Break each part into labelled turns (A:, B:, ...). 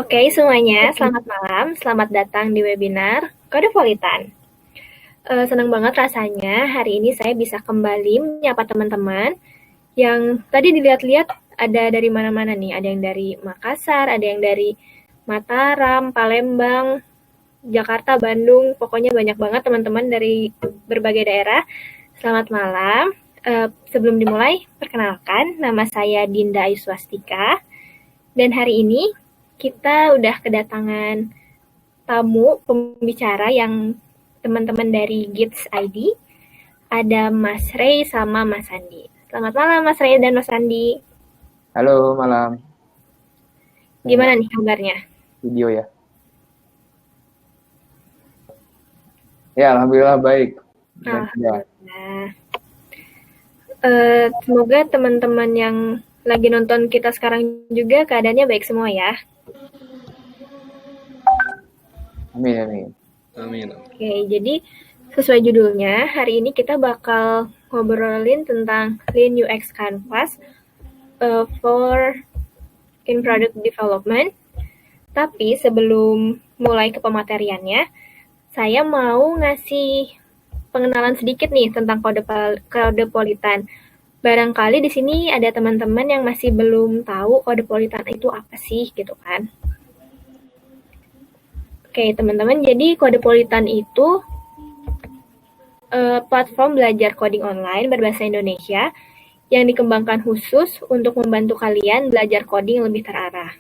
A: Oke, semuanya, selamat malam. Selamat datang di webinar Kodepolitan. Senang banget rasanya hari ini saya bisa kembali menyapa teman-teman yang tadi dilihat-lihat ada dari mana-mana nih. Ada yang dari Makassar, ada yang dari Mataram, Palembang, Jakarta, Bandung. Pokoknya banyak banget teman-teman dari berbagai daerah. Selamat malam. Sebelum dimulai, perkenalkan, nama saya Dinda Aiswastika. Dan hari ini kita udah kedatangan tamu pembicara yang teman-teman dari Gids ID. Ada Mas Rey sama Mas Andi. Selamat malam Mas Rey dan Mas Andi.
B: Halo, malam.
A: Gimana nih kabarnya?
B: Video ya? Ya, alhamdulillah baik.
A: Alhamdulillah. Semoga teman-teman yang lagi nonton kita sekarang juga keadaannya baik semua ya.
B: Amin, amin.
C: Amin.
A: Oke, jadi sesuai judulnya, hari ini kita bakal ngobrolin tentang Lean UX Canvas for in product development. Tapi sebelum mulai ke pemateriannya, saya mau ngasih pengenalan sedikit nih tentang Kodepolitan. Barangkali di sini ada teman-teman yang masih belum tahu Kodepolitan itu apa sih gitu kan. Oke, teman-teman, jadi Kodepolitan itu platform belajar coding online berbahasa Indonesia yang dikembangkan khusus untuk membantu kalian belajar coding lebih terarah.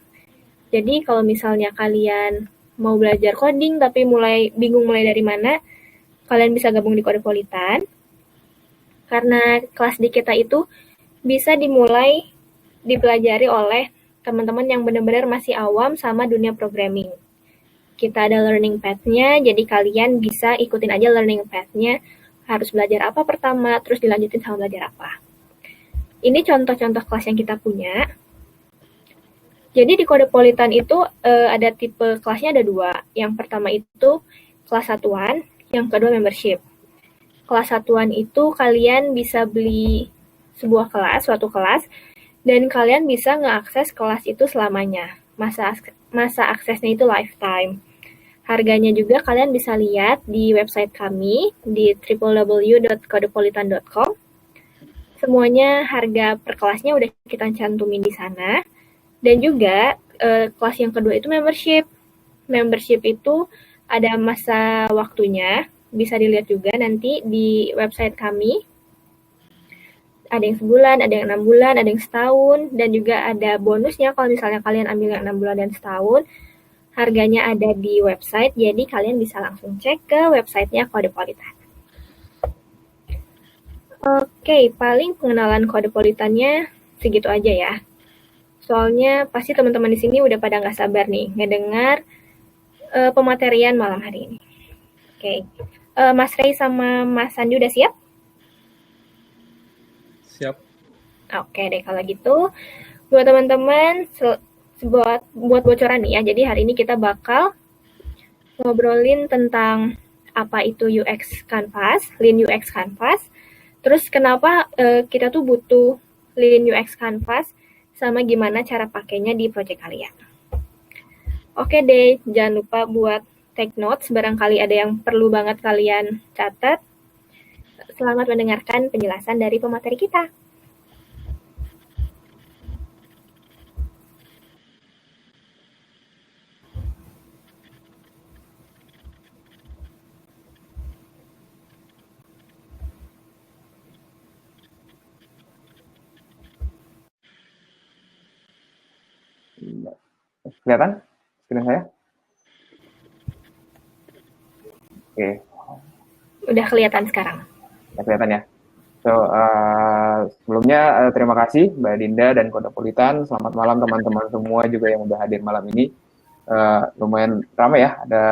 A: Jadi kalau misalnya kalian mau belajar coding tapi bingung mulai dari mana, kalian bisa gabung di Kodepolitan. Karena kelas di kita itu bisa dimulai dipelajari oleh teman-teman yang benar-benar masih awam sama dunia programming. Kita ada learning path-nya, jadi kalian bisa ikutin aja learning path-nya. Harus belajar apa pertama, terus dilanjutin sama belajar apa. Ini contoh-contoh kelas yang kita punya. Jadi di Kodepolitan itu ada tipe kelasnya ada 2. Yang pertama itu kelas satuan, yang kedua membership. Kelas satuan itu kalian bisa beli sebuah kelas, suatu kelas, dan kalian bisa ngeakses kelas itu selamanya. Masa aksesnya itu lifetime. Harganya juga kalian bisa lihat di website kami di www.kodepolitan.com. Semuanya harga per kelasnya udah kita cantumin di sana. Dan juga kelas yang kedua itu membership. Membership itu ada masa waktunya, bisa dilihat juga nanti di website kami. Ada yang sebulan, ada yang 6 bulan, ada yang setahun, dan juga ada bonusnya kalau misalnya kalian ambil yang 6 bulan dan setahun. Harganya ada di website, jadi kalian bisa langsung cek ke websitenya Kodepolitan. Oke, paling pengenalan Kodepolitannya segitu aja ya. Soalnya pasti teman-teman di sini udah pada nggak sabar nih ngedengar pematerian malam hari ini. Oke, Mas Rey sama Mas Sandi udah siap?
C: Siap.
A: Oke deh kalau gitu. Buat teman-teman, buat bocoran nih ya. Jadi hari ini kita bakal ngobrolin tentang apa itu UX Canvas, Lean UX Canvas. Terus kenapa kita tuh butuh Lean UX Canvas sama gimana cara pakainya di project kalian. Oke deh, jangan lupa buat take notes, barangkali ada yang perlu banget kalian catat. Selamat mendengarkan penjelasan dari pemateri kita.
B: Kelihatan screen saya? Oke.
A: Udah kelihatan sekarang.
B: Ya, kelihatan ya. So, sebelumnya terima kasih Mbak Dinda dan Kodepolitan. Selamat malam teman-teman semua juga yang udah hadir malam ini. Lumayan ramai ya, ada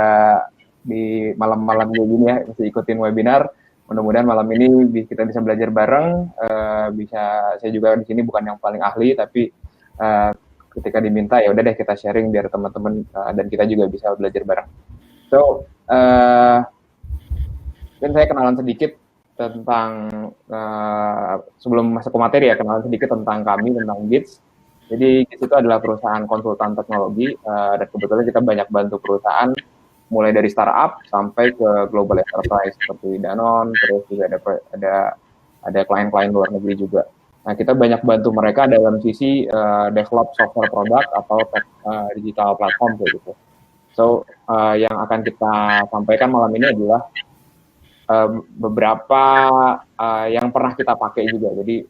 B: di malam-malam kayak gini ya, masih ikutin webinar. Mudah-mudahan malam ini kita bisa belajar bareng. Saya juga di sini bukan yang paling ahli, tapi ketika diminta ya udah deh kita sharing biar teman-teman dan kita juga bisa belajar bareng. So, dan saya kenalan sedikit tentang sebelum masuk ke materi ya, kenalan sedikit tentang kami, tentang Gids. Jadi GIS itu adalah perusahaan konsultan teknologi, dan kebetulan kita banyak bantu perusahaan mulai dari startup sampai ke global enterprise seperti Danone, terus juga ada klien-klien luar negeri juga. Nah, kita banyak bantu mereka dalam sisi develop software product atau digital platform kayak gitu. So, yang akan kita sampaikan malam ini adalah beberapa yang pernah kita pakai juga. Jadi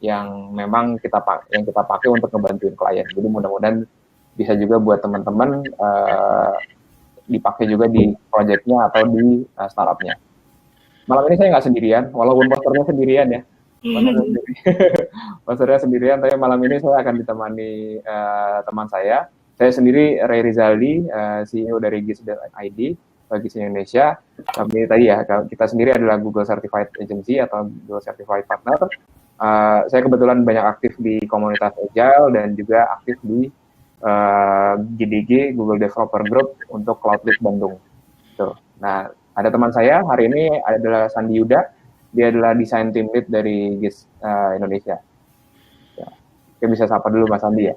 B: yang memang kita pakai untuk ngebantuin klien. Jadi mudah-mudahan bisa juga buat teman-teman dipakai juga di projectnya atau di startupnya. Malam ini saya nggak sendirian, walaupun posternya sendirian ya. Posternya sendirian, tapi malam ini saya akan ditemani teman saya. Saya sendiri Ray Rizaldi, CEO dari GIS.id, GIS Indonesia. Kami tadi ya, kita sendiri adalah Google Certified Agency atau Google Certified Partner. Saya kebetulan banyak aktif di komunitas Agile dan juga aktif di GDG, Google Developer Group untuk Cloud Lead Bandung. Tuh. Nah, ada teman saya hari ini adalah Sandi Yuda. Dia adalah desain team lead dari GIS Indonesia. Ya. Oke, bisa sapa dulu Mas Sandi ya.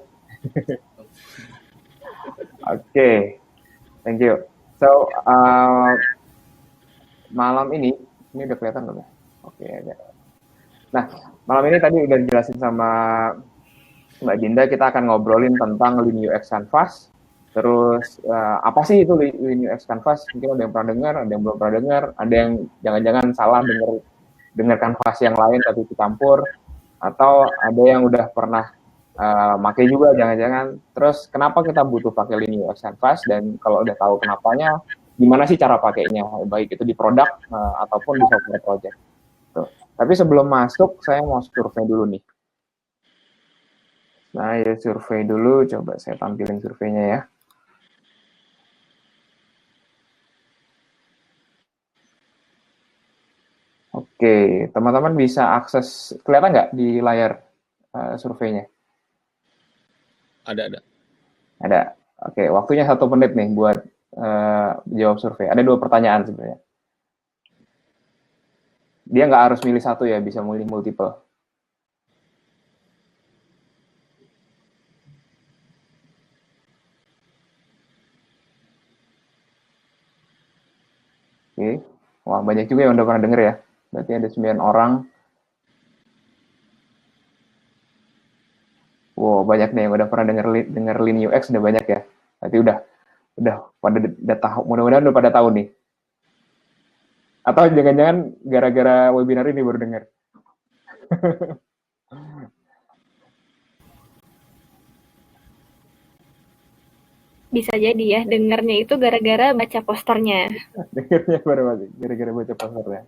B: Oke, thank you. So, malam ini udah kelihatan belum ya? Oke, ada. Nah, malam ini tadi udah dijelasin sama Mbak Dinda, kita akan ngobrolin tentang Lean UX Canvas. Terus, apa sih itu Lean UX Canvas? Mungkin ada yang pernah dengar, ada yang belum pernah dengar, ada yang jangan-jangan salah dengar Canvas yang lain tapi dicampur, atau ada yang udah pernah pakai juga jangan-jangan. Terus kenapa kita butuh pakai Lean UX Canvas, dan kalau udah tahu kenapanya, gimana sih cara pakainya, baik itu di produk ataupun di software project. Tuh. Tapi sebelum masuk, saya mau survei dulu nih. Nah, ya survei dulu, coba saya tampilin surveinya ya. Oke, teman-teman bisa akses, kelihatan nggak di layar surveinya?
C: Ada.
B: Ada. Oke, waktunya 1 menit nih buat jawab survei. Ada 2 pertanyaan sebenarnya. Dia nggak harus milih satu ya, bisa milih multiple. Oke, wah banyak juga yang udah pernah denger ya. Berarti ada 9 orang. Wow, banyak nih yang udah pernah denger Lean UX, udah banyak ya. Berarti udah pada tahu, mudah-mudahan udah pada tahu nih. Atau jangan-jangan gara-gara webinar ini baru denger.
A: Bisa jadi ya, dengernya itu gara-gara baca posternya.
B: Dengernya baru masih, gara-gara baca posternya.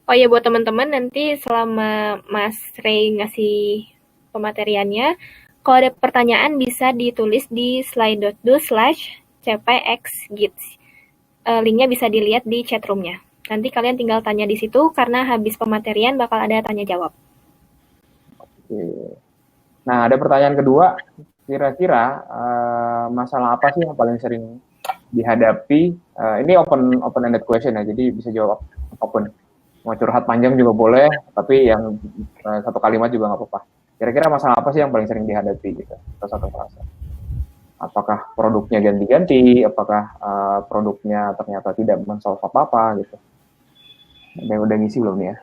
A: Oh ya, buat teman-teman, nanti selama Mas Ray ngasih pemateriannya, kalau ada pertanyaan bisa ditulis di slide.do/cpxgits. Linknya bisa dilihat di chatroomnya. Nanti kalian tinggal tanya di situ, karena habis pematerian bakal ada tanya jawab.
B: Oke. Nah, ada pertanyaan kedua, kira-kira masalah apa sih yang paling sering dihadapi? Ini open-ended question ya, jadi bisa jawab apapun. Mau curhat panjang juga boleh, tapi yang 1 kalimat juga nggak apa-apa. Kira-kira masalah apa sih yang paling sering dihadapi gitu, atau satu frasa? Apakah produknya ganti-ganti? Apakah produknya ternyata tidak mensolve apa-apa gitu? Ada yang udah ngisi belum nih ya?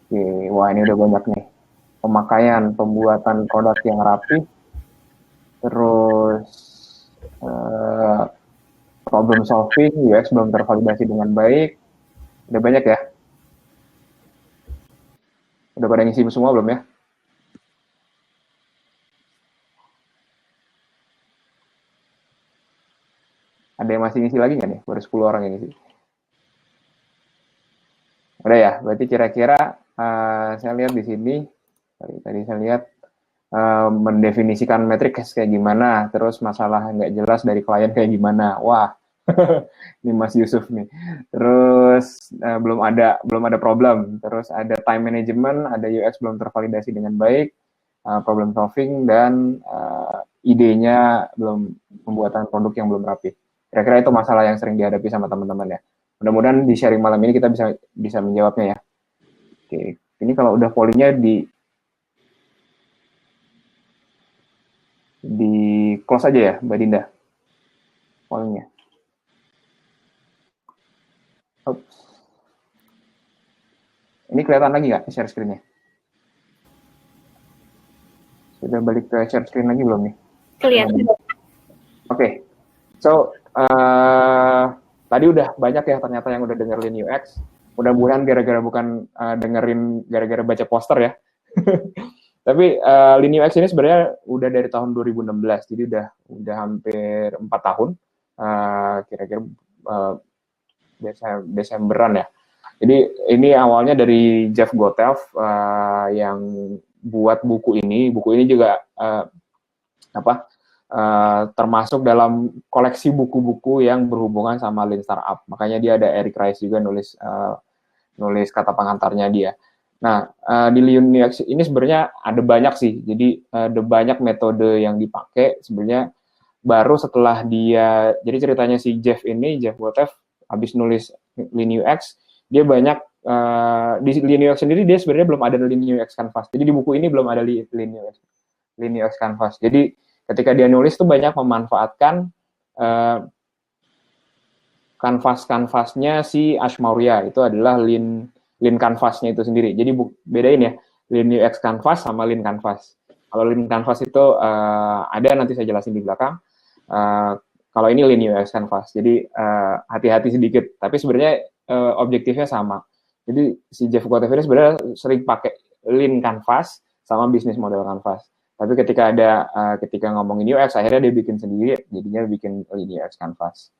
B: Oke, wah ini udah banyak nih. Pemakaian, pembuatan produk yang rapi, terus problem solving, UX belum tervalidasi dengan baik. Udah banyak ya? Udah pada ngisi semua belum ya? Ada yang masih ngisi lagi nggak nih? Baru 10 orang yang ngisi. Udah ya, berarti kira-kira saya lihat di sini, tadi saya lihat mendefinisikan matriks kayak gimana, terus masalah nggak jelas dari klien kayak gimana. Wah, ini Mas Yusuf nih. Terus belum ada problem. Terus ada time management, ada UX belum tervalidasi dengan baik, problem solving, dan idenya belum, pembuatan produk yang belum rapi. Kira-kira itu masalah yang sering dihadapi sama teman-teman ya. Mudah-mudahan di sharing malam ini kita bisa menjawabnya ya. Oke, ini kalau udah pollingnya di close aja ya, Mbak Dinda. Pollingnya. Oops. Ini kelihatan lagi nggak share screen-nya? Sudah balik ke share screen lagi belum nih?
A: Kelihatan.
B: Oke. So, tadi udah banyak ya ternyata yang udah dengerin UX. Mudah-mudahan gara-gara bukan dengerin gara-gara baca poster ya. Tapi Lean UX ini sebenarnya udah dari tahun 2016, jadi udah hampir 4 tahun, kira-kira Desemberan ya. Jadi ini awalnya dari Jeff Gotthelf yang buat buku ini. Buku ini juga termasuk dalam koleksi buku-buku yang berhubungan sama Lean Startup. Makanya dia ada Eric Rice juga nulis kata pengantarnya dia. Nah, di Lean UX ini sebenarnya ada banyak sih. Jadi ada banyak metode yang dipakai sebenarnya baru setelah dia. Jadi ceritanya si Jeff Gotthelf habis nulis Lean UX, dia banyak di Lean UX sendiri dia sebenarnya belum ada Lean UX Canvas. Jadi di buku ini belum ada Lean UX Canvas. Jadi ketika dia nulis tuh banyak memanfaatkan kanvas-kanvasnya si Ash Maurya. Itu adalah Lean Canvas-nya itu sendiri. Jadi bedain ya, Lean UX Canvas sama Lean Canvas. Kalau Lean Canvas itu ada, nanti saya jelasin di belakang. Kalau ini Lean UX Canvas. Jadi hati-hati sedikit. Tapi sebenarnya objektifnya sama. Jadi si Jeff Gotthelf ini sebenarnya sering pakai Lean Canvas sama Business Model Canvas. Tapi ketika ngomongin UX, akhirnya dia bikin sendiri, jadinya bikin Lean UX Canvas.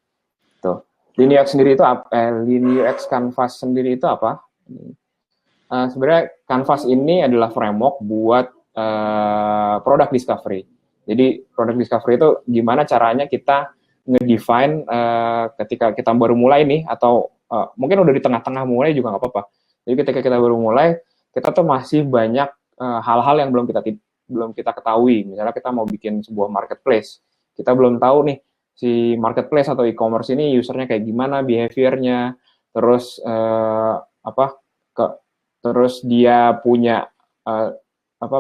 B: Tuh. Lean UX sendiri itu apa? Lean UX Canvas sendiri itu apa? Sebenarnya Canvas ini adalah framework buat product discovery. Jadi product discovery itu gimana caranya kita ngedefine ketika kita baru mulai nih, atau mungkin udah di tengah-tengah mulai juga nggak apa-apa. Jadi ketika kita baru mulai, kita tuh masih banyak hal-hal yang belum kita ketahui. Misalnya kita mau bikin sebuah marketplace, kita belum tahu nih si marketplace atau e-commerce ini usernya kayak gimana, behaviornya, terus terus dia punya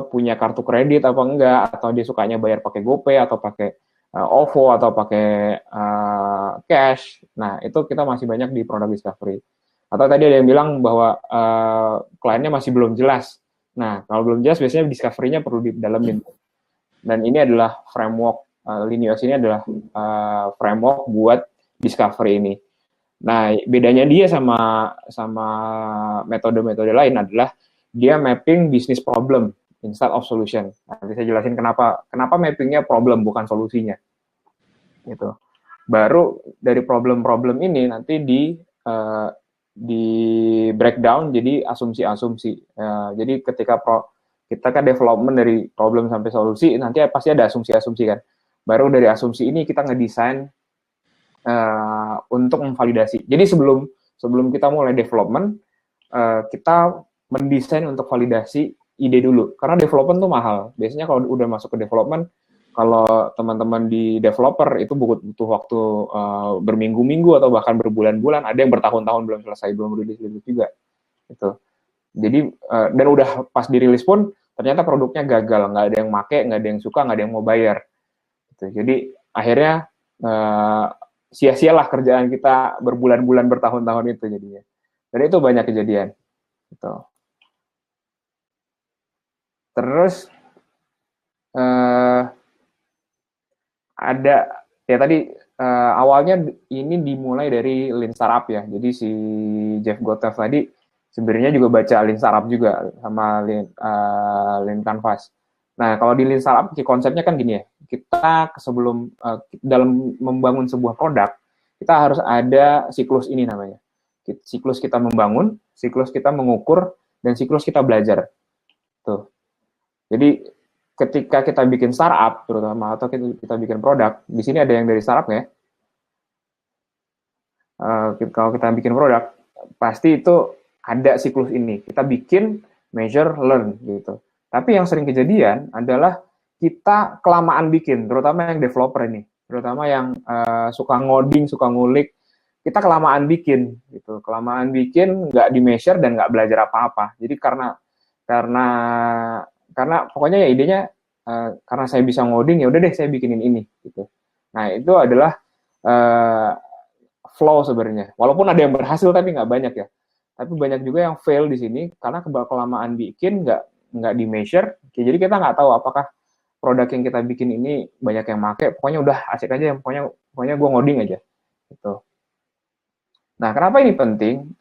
B: punya kartu kredit apa enggak, atau dia sukanya bayar pakai GoPay atau pakai OVO atau pakai cash. Nah, itu kita masih banyak di product discovery. Atau tadi ada yang bilang bahwa kliennya masih belum jelas. Nah, kalau belum jelas biasanya discovery-nya perlu didalemin. Dan ini adalah framework, Lean UX ini adalah framework buat discovery ini. Nah, bedanya dia sama metode-metode lain adalah dia mapping business problem instead of solution. Nanti saya jelasin kenapa mappingnya problem bukan solusinya. Gitu. Baru dari problem-problem ini nanti di breakdown jadi asumsi-asumsi. Jadi ketika kita kan development dari problem sampai solusi, nanti pasti ada asumsi-asumsi kan. Baru dari asumsi ini kita ngedesain untuk memvalidasi. Jadi sebelum kita mulai development, kita mendesain untuk validasi ide dulu. Karena development tuh mahal. Biasanya kalau udah masuk ke development, kalau teman-teman di developer itu butuh waktu berminggu-minggu atau bahkan berbulan-bulan. Ada yang bertahun-tahun belum selesai, belum rilis juga. Itu. Jadi dan udah pas dirilis pun ternyata produknya gagal, nggak ada yang make, nggak ada yang suka, nggak ada yang mau bayar. Gitu. Jadi akhirnya sia-sialah kerjaan kita berbulan-bulan, bertahun-tahun itu jadinya. Dan itu banyak kejadian. Gitu. Terus ada ya tadi awalnya ini dimulai dari Lean Startup ya. Jadi si Jeff Gotthelf tadi sebenarnya juga baca Lean Startup juga sama Lean Canvas. Nah, kalau di Lean Startup konsepnya kan gini ya. Kita sebelum dalam membangun sebuah produk, kita harus ada siklus ini namanya. Siklus kita membangun, siklus kita mengukur, dan siklus kita belajar. Tuh. Jadi ketika kita bikin startup terutama atau kita bikin produk, di sini ada yang dari startup ya. Kalau kita bikin produk, pasti itu ada siklus ini. Kita bikin, measure, learn gitu. Tapi yang sering kejadian adalah kita kelamaan bikin, terutama yang developer ini. terutama yang suka ngoding, suka ngulik, kita kelamaan bikin gitu, kelamaan bikin nggak di measure dan nggak belajar apa-apa. Jadi karena karena pokoknya ya idenya karena saya bisa ngoding ya udah deh saya bikinin ini gitu. Nah itu adalah uh, flow sebenarnya. Walaupun ada yang berhasil tapi nggak banyak ya. Tapi banyak juga yang fail di sini karena kelamaan bikin nggak di measure. Jadi kita nggak tahu apakah produk yang kita bikin ini banyak yang make. Pokoknya udah asik aja. Pokoknya gue ngoding aja. Gitu. Nah, kenapa ini penting?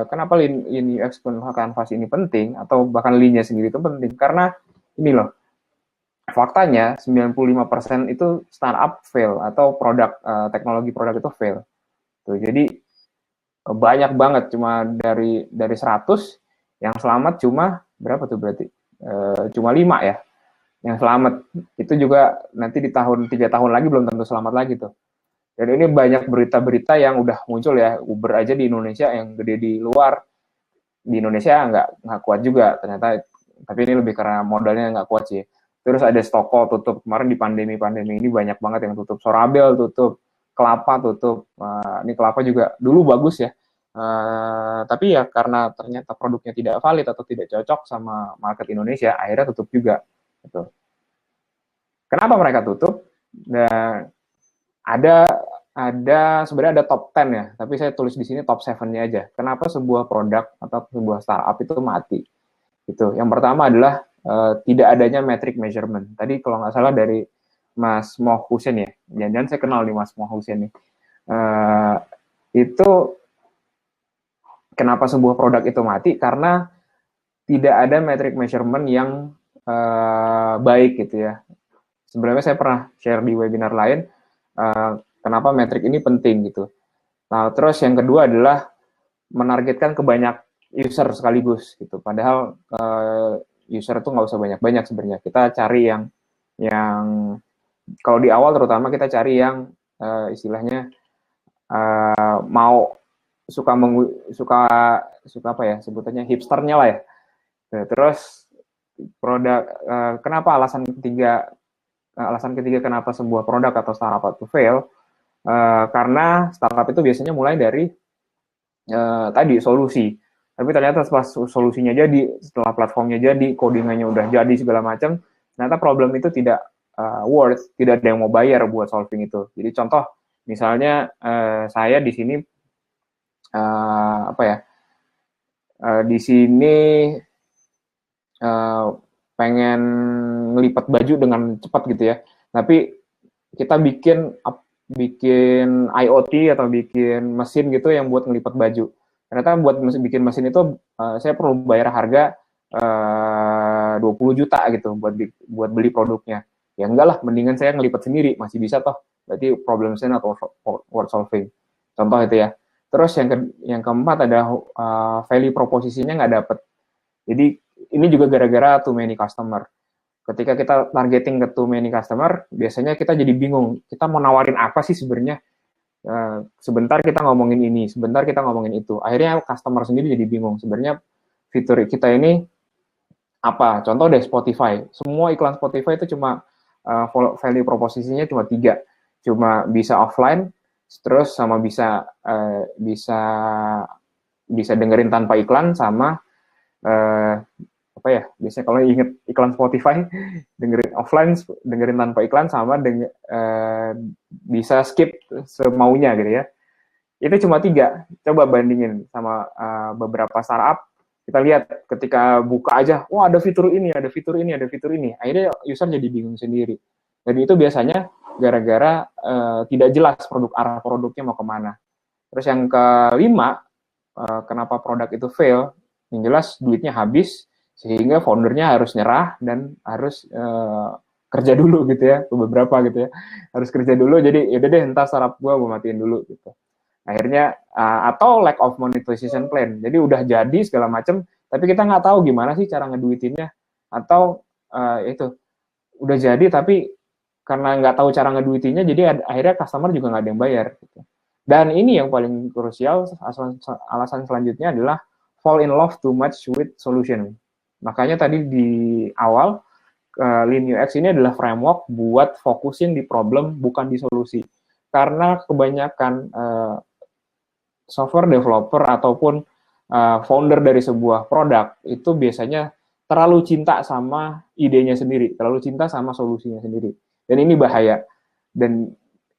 B: Kenapa Lean UX Canvas ini penting? Atau bahkan Lean-nya sendiri itu penting? Karena ini loh, faktanya 95% itu startup fail atau teknologi produk itu fail. Tuh, jadi banyak banget, cuma dari 100 yang selamat cuma berapa tuh berarti? Cuma 5 ya yang selamat. Itu juga nanti di 3 tahun lagi belum tentu selamat lagi tuh. Dan ini banyak berita-berita yang udah muncul ya, Uber aja di Indonesia yang gede di luar, di Indonesia nggak kuat juga ternyata, tapi ini lebih karena modalnya nggak kuat sih. Terus ada Stoko tutup, kemarin di pandemi ini banyak banget yang tutup, Sorabel tutup, Kelapa tutup, ini Kelapa juga dulu bagus ya, tapi ya karena ternyata produknya tidak valid atau tidak cocok sama market Indonesia, akhirnya tutup juga. Gitu. Kenapa mereka tutup? Dan sebenarnya ada top 10 ya, tapi saya tulis di sini top 7-nya aja. Kenapa sebuah produk atau sebuah startup itu mati? Gitu. Yang pertama adalah tidak adanya metric measurement. Tadi kalau nggak salah dari Mas Moh Hussein ya, jangan-jangan saya kenal nih Mas Moh Hussein nih. Itu kenapa sebuah produk itu mati? Karena tidak ada metric measurement yang baik gitu ya. Sebenarnya saya pernah share di webinar lain, kenapa metrik ini penting gitu. Nah, terus yang kedua adalah menargetkan ke banyak user sekaligus gitu. Padahal user itu nggak usah banyak-banyak sebenarnya. Kita cari yang kalau di awal terutama kita cari yang istilahnya mau suka apa ya sebutannya hipsternya lah ya. Terus produk kenapa alasan ketiga kenapa sebuah produk atau startup itu fail, karena startup itu biasanya mulai dari tadi solusi, tapi ternyata setelah solusinya jadi, setelah platformnya jadi, codingannya udah jadi segala macam, ternyata problem itu tidak tidak ada yang mau bayar buat solving itu. Jadi contoh misalnya saya di sini di sini pengen ngelipat baju dengan cepat gitu ya. Tapi kita bikin IoT atau bikin mesin gitu yang buat ngelipat baju. Ternyata buat bikin mesin itu saya perlu bayar harga 20 juta gitu buat beli produknya. Ya enggak lah, mendingan saya ngelipat sendiri, masih bisa toh. Berarti problem solving atau word solving. Contoh itu ya. Terus yang keempat ada value proposisinya nggak dapet. Jadi ini juga gara-gara too many customer. Ketika kita targeting ke too many customer, biasanya kita jadi bingung. Kita mau nawarin apa sih sebenarnya? Sebentar kita ngomongin ini, sebentar kita ngomongin itu. Akhirnya customer sendiri jadi bingung. Sebenarnya fitur kita ini apa? Contoh deh Spotify. Semua iklan Spotify itu cuma value proposisinya cuma 3. Cuma bisa offline, terus sama bisa dengerin tanpa iklan, sama apa ya, biasanya kalau inget iklan Spotify, dengerin offline, dengerin tanpa iklan, sama bisa skip semaunya gitu ya. Itu cuma 3. Coba bandingin sama beberapa startup, kita lihat ketika buka aja, wah ada fitur ini, ada fitur ini, ada fitur ini. Akhirnya user jadi bingung sendiri. Dan itu biasanya gara-gara tidak jelas arah produknya mau kemana. Terus yang kelima, kenapa produk itu fail, yang jelas duitnya habis, sehingga foundernya harus nyerah dan harus kerja dulu gitu ya, beberapa gitu ya, harus kerja dulu, jadi yaudah deh entar startup gue matiin dulu gitu. Akhirnya atau lack of monetization plan, jadi udah jadi segala macam, tapi kita nggak tahu gimana sih cara ngeduitinnya, atau itu udah jadi tapi karena nggak tahu cara ngeduitinnya, jadi akhirnya customer juga nggak ada yang bayar gitu. Dan ini yang paling krusial, alasan selanjutnya adalah fall in love too much with solution. Makanya tadi di awal Lean UX ini adalah framework buat fokusin di problem, bukan di solusi. Karena kebanyakan software developer ataupun founder dari sebuah produk itu biasanya terlalu cinta sama idenya sendiri, terlalu cinta sama solusinya sendiri. Dan ini bahaya. Dan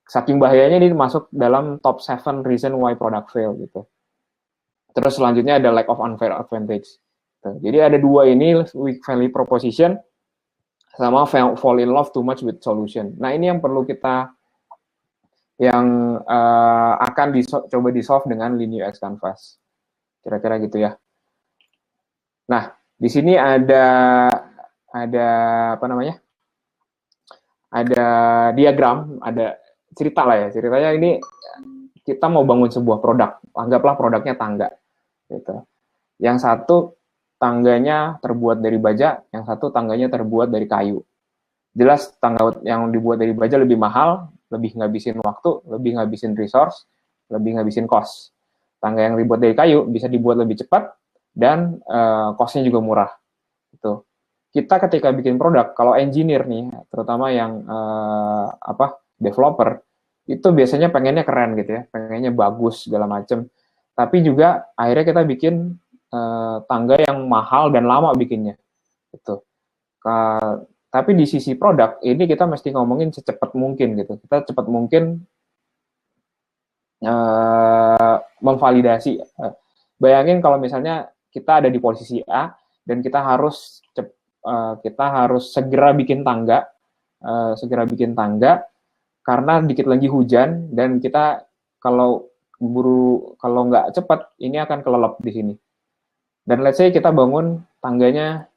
B: saking bahayanya ini masuk dalam top 7 reason why product fail gitu. Terus selanjutnya ada lack of unfair advantage. Jadi ada dua ini, weak value proposition sama fall in love too much with solution. Nah, ini yang perlu kita yang akan coba di-solve dengan Lean UX Canvas. Kira-kira gitu ya. Nah, di sini ada apa namanya? Ada diagram, ada cerita lah ya. Ceritanya ini kita mau bangun sebuah produk. Anggaplah produknya tangga gitu. Yang satu tangganya terbuat dari baja, yang satu tangganya terbuat dari kayu. Jelas tangga yang dibuat dari baja lebih mahal, lebih ngabisin waktu, lebih ngabisin resource, lebih ngabisin cost. Tangga yang dibuat dari kayu bisa dibuat lebih cepat dan cost-nya juga murah. Gitu. Kita ketika bikin produk, kalau engineer nih, terutama yang developer, itu biasanya pengennya keren gitu ya, pengennya bagus segala macem. Tapi juga akhirnya kita bikin tangga yang mahal dan lama bikinnya. Gitu. Tapi di sisi produk, ini kita mesti ngomongin secepat mungkin gitu. Kita cepat mungkin memvalidasi. Bayangin kalau misalnya kita ada di posisi A dan kita harus segera bikin tangga, karena dikit lagi hujan dan kita kalau nggak cepat ini akan kelelep di sini. Dan let's say kita bangun tangganya,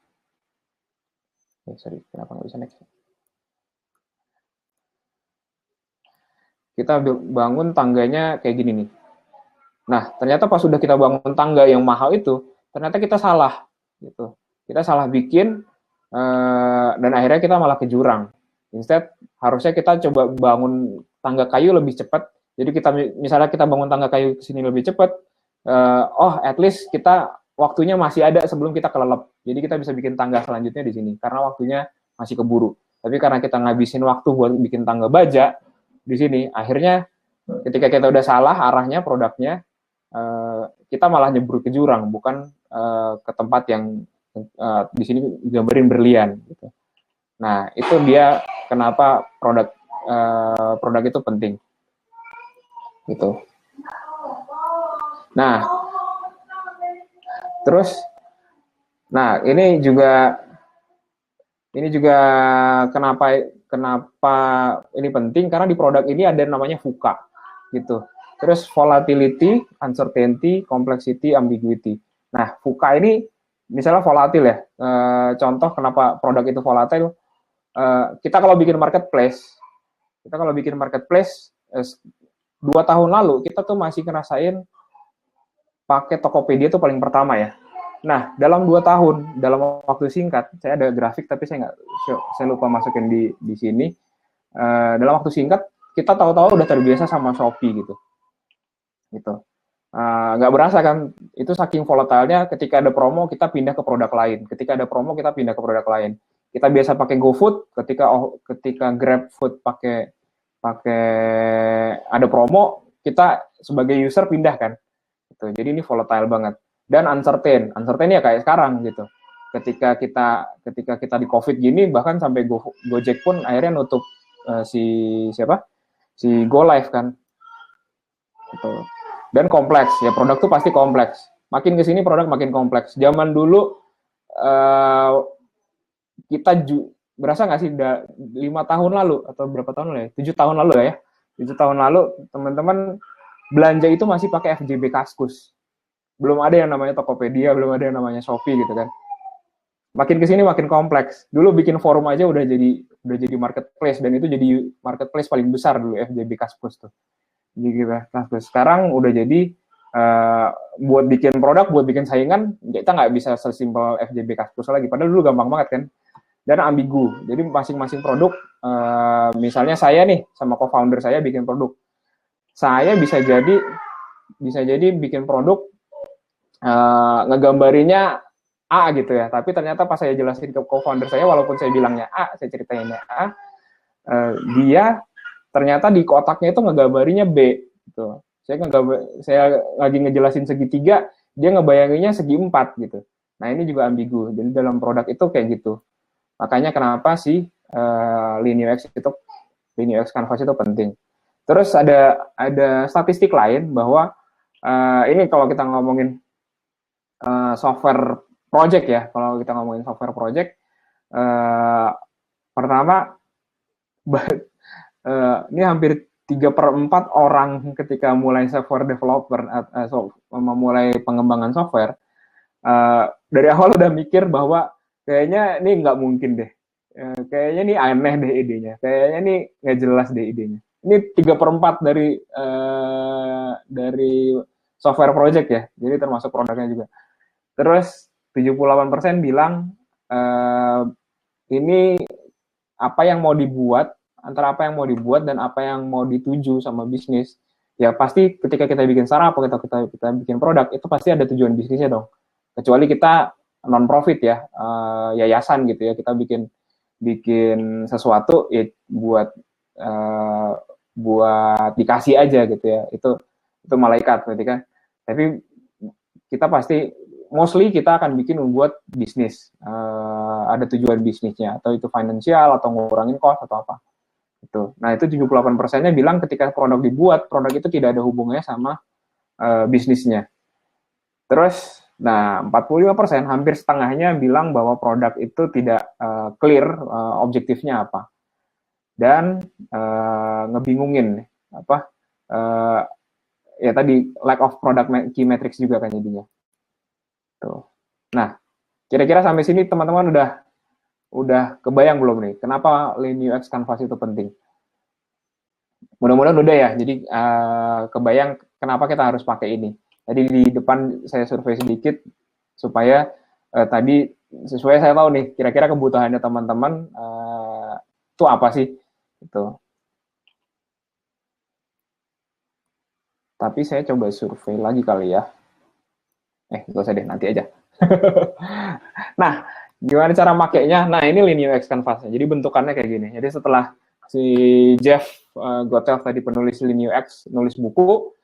B: kenapa nggak bisa next? Kita bangun tangganya kayak gini nih. Nah, ternyata pas sudah kita bangun tangga yang mahal itu, ternyata kita salah, gitu. Kita salah bikin, dan akhirnya kita malah ke jurang. Instead, harusnya kita coba bangun tangga kayu lebih cepat. Jadi misalnya kita bangun tangga kayu ke sini lebih cepat, at least kita waktunya masih ada sebelum kita kelelep. Jadi kita bisa bikin tangga selanjutnya di sini, karena waktunya masih keburu. Tapi karena kita ngabisin waktu buat bikin tangga baja di sini, akhirnya ketika kita udah salah arahnya produknya, kita malah nyebur ke jurang, bukan ke tempat yang di sini gambarin berlian. Gitu. Nah, itu dia kenapa produk itu penting. Gitu. Nah, terus, ini juga kenapa ini penting, karena di produk ini ada namanya VUCA, gitu. Terus volatility, uncertainty, complexity, ambiguity. Nah, VUCA ini misalnya volatil ya. Contoh kenapa produk itu volatil, kita kalau bikin marketplace 2 tahun lalu kita tuh masih ngerasain pakai Tokopedia itu paling pertama ya. Nah, dalam 2 tahun, dalam waktu singkat, saya ada grafik tapi saya lupa masukin di sini. Dalam waktu singkat, kita tahu-tahu udah terbiasa sama Shopee gitu. Nggak berasa kan, itu saking volatilnya. Ketika ada promo, kita pindah ke produk lain. Ketika ada promo, kita pindah ke produk lain. Kita biasa pakai GoFood, ketika GrabFood pakai ada promo, kita sebagai user pindah kan. Gitu. Jadi ini volatile banget. Dan uncertain ya kayak sekarang gitu. Ketika kita di COVID gini, bahkan sampai Gojek pun akhirnya nutup si GoLive kan. Gitu. Dan kompleks, ya produk tuh pasti kompleks. Makin kesini produk makin kompleks. Zaman dulu kita berasa nggak sih 5 tahun lalu atau berapa tahun lalu ya? 7 tahun lalu ya. 7 tahun lalu teman-teman belanja itu masih pakai FJB Kaskus. Belum ada yang namanya Tokopedia, belum ada yang namanya Shopee gitu kan. Makin kesini makin kompleks. Dulu bikin forum aja udah jadi marketplace, dan itu jadi marketplace paling besar dulu FJB Kaskus tuh. Jadi sekarang udah jadi buat bikin produk, buat bikin saingan, kita nggak bisa sesimpel FJB Kaskus lagi. Padahal dulu gampang banget kan. Dan ambigu. Jadi masing-masing produk, misalnya saya nih sama co-founder saya bikin produk. Saya bisa jadi bikin produk ngegambarinya A gitu ya, tapi ternyata pas saya jelasin ke co-founder saya, walaupun saya bilangnya A, saya ceritainnya A, dia ternyata di kotaknya itu ngegambarinya B gitu. Saya lagi ngejelasin segitiga, dia ngebayanginnya segi 4 gitu. Nah, ini juga ambigu. Jadi dalam produk itu kayak gitu. Makanya kenapa sih Linux Canvas itu penting. Terus ada statistik lain bahwa ini kalau kita ngomongin software project ya, kalau kita ngomongin software project, pertama ini hampir 3/4 orang ketika mulai software developer memulai pengembangan software, dari awal udah mikir bahwa kayaknya ini nggak mungkin deh, kayaknya ini aneh deh idenya, kayaknya ini nggak jelas deh idenya. Ini 3/4 dari software project ya, jadi termasuk produknya juga. Terus 78% bilang ini apa yang mau dibuat, antara apa yang mau dibuat dan apa yang mau dituju sama bisnis. Ya pasti ketika kita bikin startup atau kita bikin produk, itu pasti ada tujuan bisnisnya dong. Kecuali kita non-profit ya, yayasan gitu ya, kita bikin sesuatu ya buat dikasih aja gitu ya. Itu malaikat berarti kan. Tapi kita pasti mostly kita akan bikin membuat bisnis, ada tujuan bisnisnya, atau itu finansial, atau ngurangin cost, atau apa. Itu. Nah, itu 78%-nya bilang ketika produk dibuat, produk itu tidak ada hubungannya sama bisnisnya. Terus, nah 45%, hampir setengahnya bilang bahwa produk itu tidak clear objektifnya apa. Dan ngebingungin, ya tadi, lack of product key metrics juga kan jadinya. Tuh. Nah, kira-kira sampai sini teman-teman udah kebayang belum nih kenapa Linux Canvas itu penting? Mudah-mudahan udah ya. Jadi kebayang kenapa kita harus pakai ini. Jadi di depan saya survei sedikit supaya tadi sesuai saya tahu nih kira-kira kebutuhannya teman-teman itu apa sih? Gitu. Tapi saya coba survei lagi kali ya. Nggak usah deh, nanti aja. Nah, gimana cara makainya? Nah, ini Linux Canvas. Jadi bentukannya kayak gini. Jadi setelah si Jeff Gothelf tadi penulis Linux nulis buku,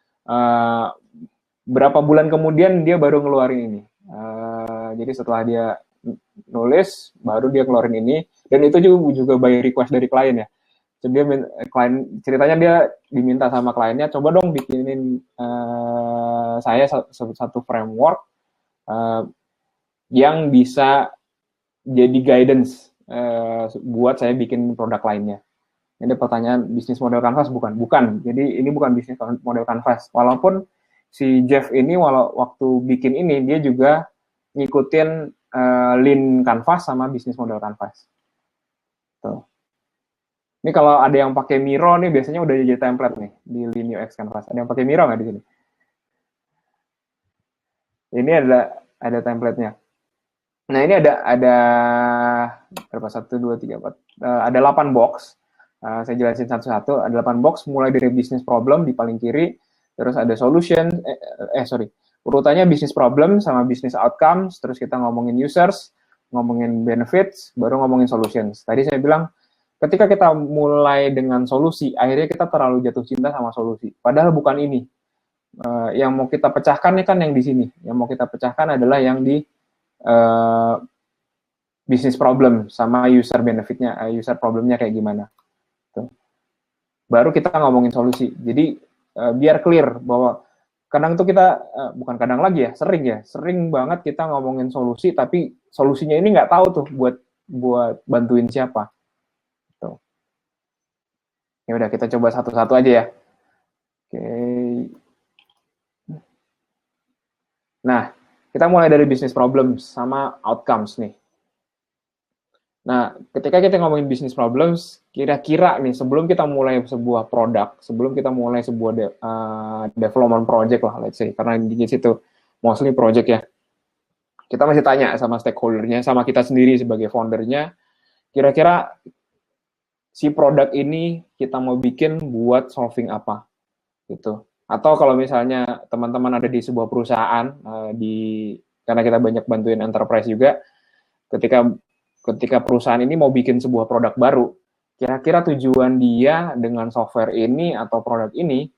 B: berapa bulan kemudian dia baru ngeluarin ini. Jadi setelah dia nulis, baru dia ngeluarin ini. Dan itu juga by request dari klien ya. Jadi ceritanya dia diminta sama kliennya, coba dong bikinin saya satu framework yang bisa jadi guidance buat saya bikin produk lainnya. Ini pertanyaan bisnis model Canvas bukan? Bukan. Jadi ini bukan bisnis model Canvas. Walaupun si Jeff ini waktu bikin ini dia juga ngikutin Lean Canvas sama bisnis model Canvas. Tuh. Ini kalau ada yang pakai Miro nih biasanya udah jadi template nih di Linux Canvas. Ada yang pakai Miro nggak di sini? Ini ada template-nya. Nah, ini ada berapa? 1, 2, 3, 4. Ada 8 box. Saya jelasin satu-satu. Ada 8 box mulai dari business problem di paling kiri, terus ada solution, urutannya business problem sama business outcomes, terus kita ngomongin users, ngomongin benefits, baru ngomongin solutions. Tadi saya bilang ketika kita mulai dengan solusi, akhirnya kita terlalu jatuh cinta sama solusi. Padahal bukan ini. Yang mau kita pecahkan ini kan yang di sini. Yang mau kita pecahkan adalah yang di business problem sama user benefitnya, user problemnya kayak gimana. Tuh. Baru kita ngomongin solusi. Jadi biar clear bahwa kadang tuh kita, bukan kadang lagi ya, sering banget kita ngomongin solusi, tapi solusinya ini nggak tahu tuh buat bantuin siapa. Ya udah, kita coba satu-satu aja ya. Oke. Nah, kita mulai dari business problems sama outcomes nih. Nah, ketika kita ngomongin business problems, kira-kira nih sebelum kita mulai sebuah produk, sebelum kita mulai sebuah development project lah, let's say, karena di situ mostly project ya, kita masih tanya sama stakeholder-nya, sama kita sendiri sebagai foundernya, kira-kira si produk ini kita mau bikin buat solving apa, gitu. Atau kalau misalnya teman-teman ada di sebuah perusahaan, di karena kita banyak bantuin enterprise juga, ketika perusahaan ini mau bikin sebuah produk baru, kira-kira tujuan dia dengan software ini atau produk ini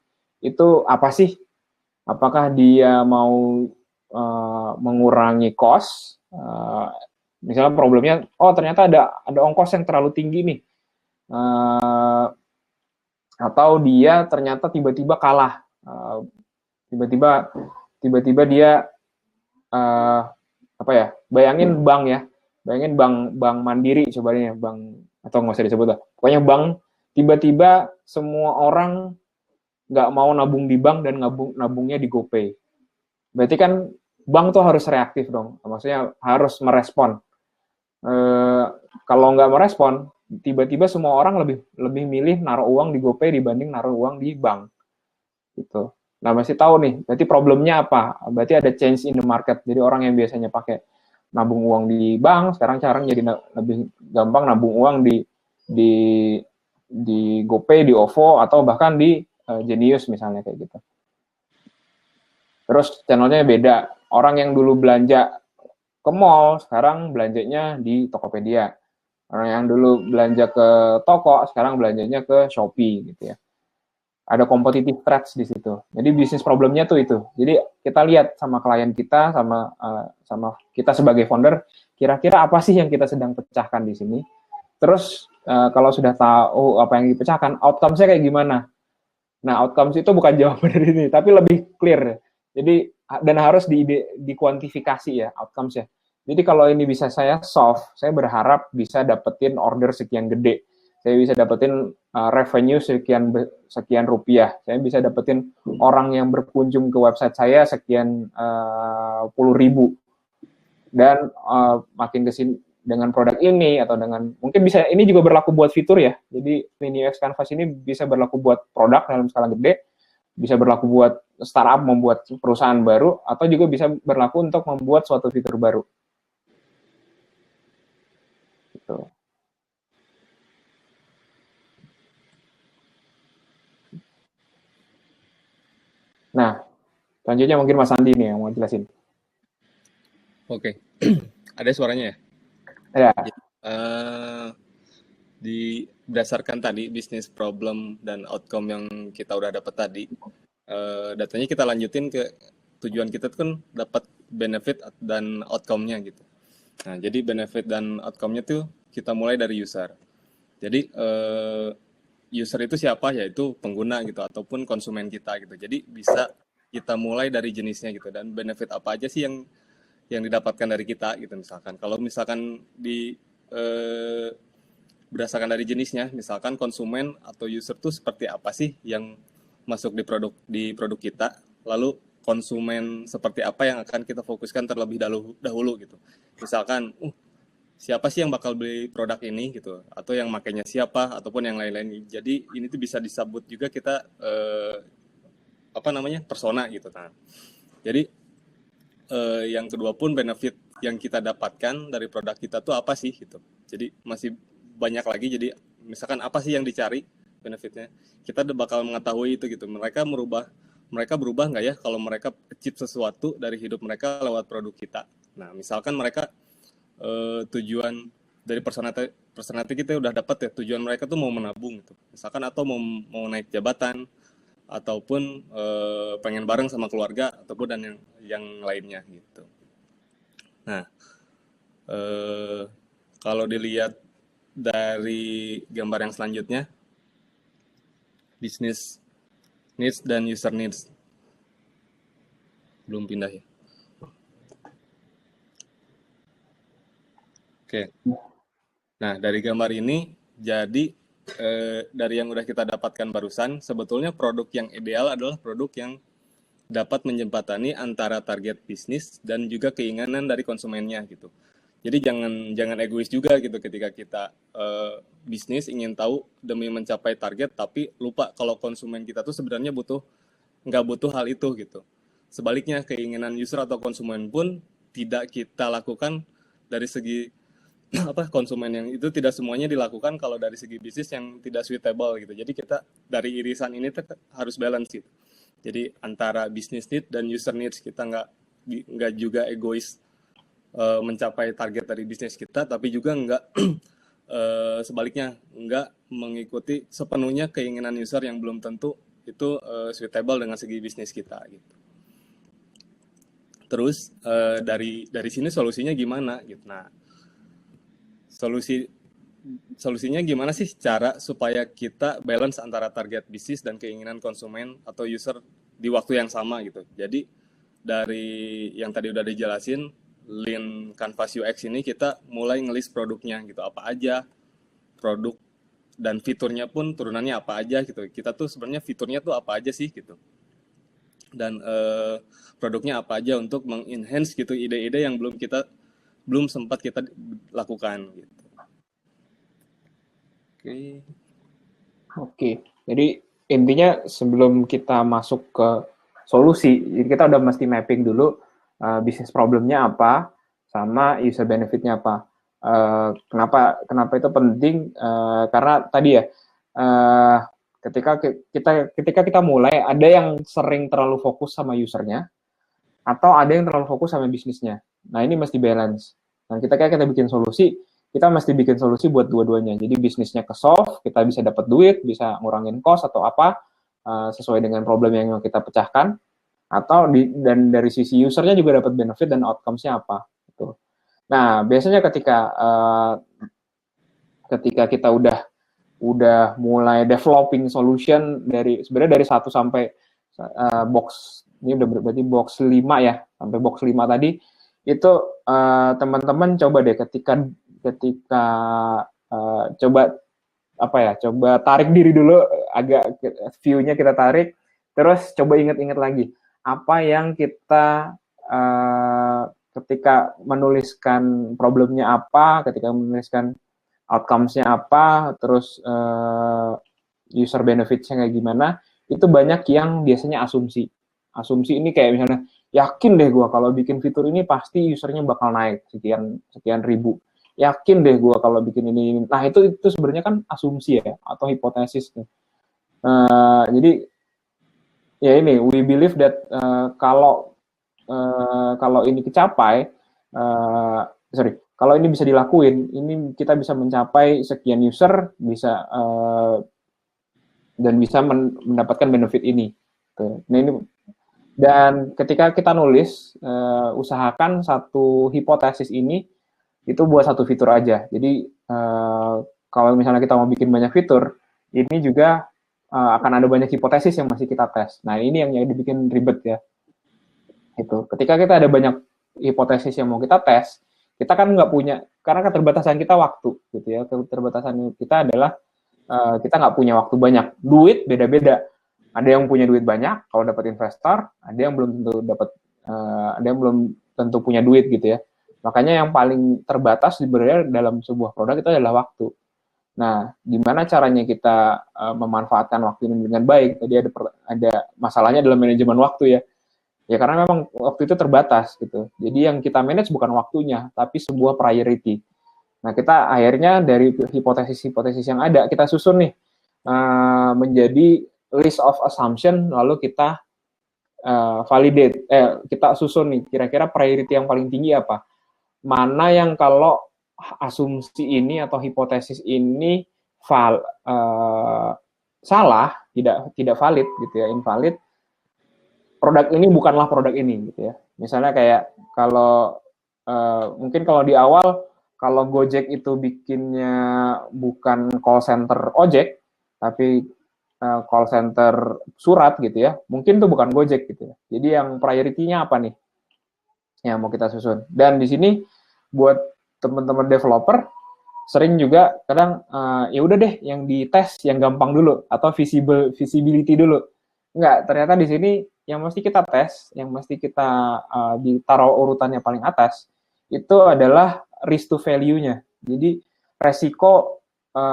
B: itu apa sih? Apakah dia mau mengurangi cost? Misalnya problemnya, ternyata ada ongkos yang terlalu tinggi nih, atau dia ternyata tiba-tiba kalah, tiba-tiba dia bayangin bank Mandiri, coba nih bank, atau nggak usah disebut lah, pokoknya bank tiba-tiba semua orang nggak mau nabung di bank dan nabungnya di GoPay. Berarti kan bank tuh harus reaktif dong, maksudnya harus merespon. Kalau nggak merespon, tiba-tiba semua orang lebih milih naruh uang di GoPay dibanding naruh uang di bank. Gitu. Nah, masih tahu nih, berarti problemnya apa? Berarti ada change in the market. Jadi orang yang biasanya pakai nabung uang di bank, sekarang jadi lebih gampang nabung uang di GoPay, di OVO, atau bahkan di Genius misalnya kayak gitu. Terus channelnya beda. Orang yang dulu belanja ke mall, sekarang belanjanya di Tokopedia. Orang yang dulu belanja ke toko, sekarang belanjanya ke Shopee gitu ya. Ada competitive threats di situ. Jadi bisnis problemnya tuh itu. Jadi kita lihat sama klien kita, sama kita sebagai founder, kira-kira apa sih yang kita sedang pecahkan di sini. Terus kalau sudah tahu apa yang dipecahkan, outcomes-nya kayak gimana. Nah, outcomes itu bukan jawaban dari ini, tapi lebih clear. Jadi, dan harus dikuantifikasi ya, outcomes-nya. Jadi kalau ini bisa saya solve, saya berharap bisa dapetin order sekian gede. Saya bisa dapetin revenue sekian rupiah. Saya bisa dapetin orang yang berkunjung ke website saya sekian puluh ribu. Dan makin kesini dengan produk ini atau dengan mungkin bisa ini juga berlaku buat fitur ya. Jadi Mini UX Canvas ini bisa berlaku buat produk dalam skala gede, bisa berlaku buat startup membuat perusahaan baru, atau juga bisa berlaku untuk membuat suatu fitur baru. Gitu. Nah, selanjutnya mungkin Mas Andi nih yang mau jelasin.
C: Oke. Ada suaranya ya?
B: Ada.
C: Berdasarkan tadi bisnis problem dan outcome yang kita udah dapat tadi, datanya kita lanjutin ke tujuan kita tuh kan dapat benefit dan outcome-nya gitu. Nah, jadi benefit dan outcome-nya tuh kita mulai dari user. Jadi user itu siapa? Yaitu pengguna gitu ataupun konsumen kita gitu. Jadi bisa kita mulai dari jenisnya gitu, dan benefit apa aja sih yang didapatkan dari kita gitu misalkan. Kalau misalkan berdasarkan dari jenisnya, misalkan konsumen atau user tuh seperti apa sih yang masuk di produk kita, lalu konsumen seperti apa yang akan kita fokuskan terlebih dahulu gitu. Misalkan siapa sih yang bakal beli produk ini gitu, atau yang makainya siapa, ataupun yang lain-lain. Jadi ini tuh bisa disebut juga kita persona gitu. Nah, jadi yang kedua pun benefit yang kita dapatkan dari produk kita tuh apa sih gitu. Jadi masih banyak lagi. Jadi misalkan apa sih yang dicari benefitnya, kita bakal mengetahui itu gitu. Mereka berubah nggak ya kalau mereka achieve sesuatu dari hidup mereka lewat produk kita. Nah, misalkan mereka tujuan dari personality kita udah dapat ya, tujuan mereka tuh mau menabung gitu misalkan, atau mau naik jabatan, ataupun pengen bareng sama keluarga, ataupun dan yang lainnya gitu. Nah, kalau dilihat dari gambar yang selanjutnya, business needs dan user needs, belum pindah ya. Oke. Nah, dari gambar ini, jadi dari yang udah kita dapatkan barusan, sebetulnya produk yang ideal adalah produk yang dapat menjembatani antara target bisnis dan juga keinginan dari konsumennya gitu. Jadi jangan egois juga gitu ketika kita bisnis ingin tahu demi mencapai target, tapi lupa kalau konsumen kita tuh sebenarnya nggak butuh hal itu gitu. Sebaliknya, keinginan user atau konsumen pun tidak kita lakukan dari segi konsumen yang itu tidak semuanya dilakukan kalau dari segi bisnis yang tidak suitable gitu. Jadi kita dari irisan ini harus balance gitu. Jadi antara business need dan user needs, kita nggak juga egois mencapai target dari bisnis kita, tapi juga nggak sebaliknya nggak mengikuti sepenuhnya keinginan user yang belum tentu itu suitable dengan segi bisnis kita gitu. Terus dari sini solusinya gimana gitu. Nah, solusinya gimana sih cara supaya kita balance antara target bisnis dan keinginan konsumen atau user di waktu yang sama gitu. Jadi dari yang tadi udah dijelasin, Lean Canvas UX ini kita mulai ngelis produknya gitu, apa aja produk dan fiturnya pun turunannya apa aja gitu. Kita tuh sebenarnya fiturnya tuh apa aja sih gitu. Dan produknya apa aja untuk mengenhance gitu ide-ide yang belum sempat kita lakukan gitu.
B: Oke. Jadi intinya sebelum kita masuk ke solusi, jadi kita udah mesti mapping dulu bisnis problemnya apa sama user benefitnya apa. Kenapa itu penting? Karena tadi ya ketika kita mulai, ada yang sering terlalu fokus sama usernya atau ada yang terlalu fokus sama bisnisnya. Nah, ini mesti balance. Nah, kita bikin solusi, kita mesti bikin solusi buat dua-duanya. Jadi bisnisnya ke-solve, kita bisa dapat duit, bisa ngurangin cost atau apa sesuai dengan problem yang kita pecahkan, atau dan dari sisi usernya juga dapat benefit dan outcomes-nya apa. Gitu. Nah, biasanya ketika kita udah mulai developing solution sebenarnya dari 1 sampai box, ini udah berarti box 5 ya, sampai box 5 tadi, itu teman-teman coba deh ketika coba tarik diri dulu, agak view-nya kita tarik, terus coba ingat-ingat lagi apa yang kita ketika menuliskan problemnya apa, ketika menuliskan outcomes-nya apa, terus user benefits-nya kayak gimana, itu banyak yang biasanya asumsi. Asumsi ini kayak misalnya, yakin deh gue kalau bikin fitur ini pasti usernya bakal naik sekian ribu. Yakin deh gue kalau bikin ini. Nah, itu sebenarnya kan asumsi ya, atau hipotesis. Jadi, ya ini, we believe that kalau ini kecapai, kalau ini bisa dilakuin, ini kita bisa mencapai sekian user, dan bisa mendapatkan benefit ini. Nah, ini, dan ketika kita nulis, usahakan satu hipotesis ini itu buat satu fitur aja. Jadi kalau misalnya kita mau bikin banyak fitur, ini juga akan ada banyak hipotesis yang masih kita tes. Nah, ini yang dibikin ribet ya. Itu. Ketika kita ada banyak hipotesis yang mau kita tes, kita kan nggak punya, karena keterbatasan kita waktu, gitu ya. Keterbatasan kita adalah kita nggak punya waktu banyak. Duit beda-beda. Ada yang punya duit banyak kalau dapat investor, ada yang belum tentu punya duit gitu ya. Makanya yang paling terbatas sebenarnya dalam sebuah produk itu adalah waktu. Nah, gimana caranya kita memanfaatkan waktu ini dengan baik? Tadi ada masalahnya dalam manajemen waktu ya. Ya karena memang waktu itu terbatas gitu. Jadi yang kita manage bukan waktunya, tapi sebuah priority. Nah, kita akhirnya dari hipotesis-hipotesis yang ada, kita susun nih menjadi list of assumption, lalu kita validate. Kita susun nih, kira-kira priority yang paling tinggi apa? Mana yang kalau asumsi ini atau hipotesis ini salah, tidak valid gitu ya, invalid, produk ini bukanlah produk ini gitu ya. Misalnya kayak kalau mungkin kalau di awal, kalau Gojek itu bikinnya bukan call center ojek, tapi call center surat gitu ya, mungkin itu bukan Gojek gitu ya. Jadi yang priority-nya apa nih yang mau kita susun. Dan di sini buat teman-teman developer sering juga kadang ya udah deh yang dites yang gampang dulu atau visibility dulu. Enggak, ternyata di sini yang mesti kita tes, yang mesti kita ditaruh urutannya paling atas, itu adalah risk to value-nya. Jadi resikonya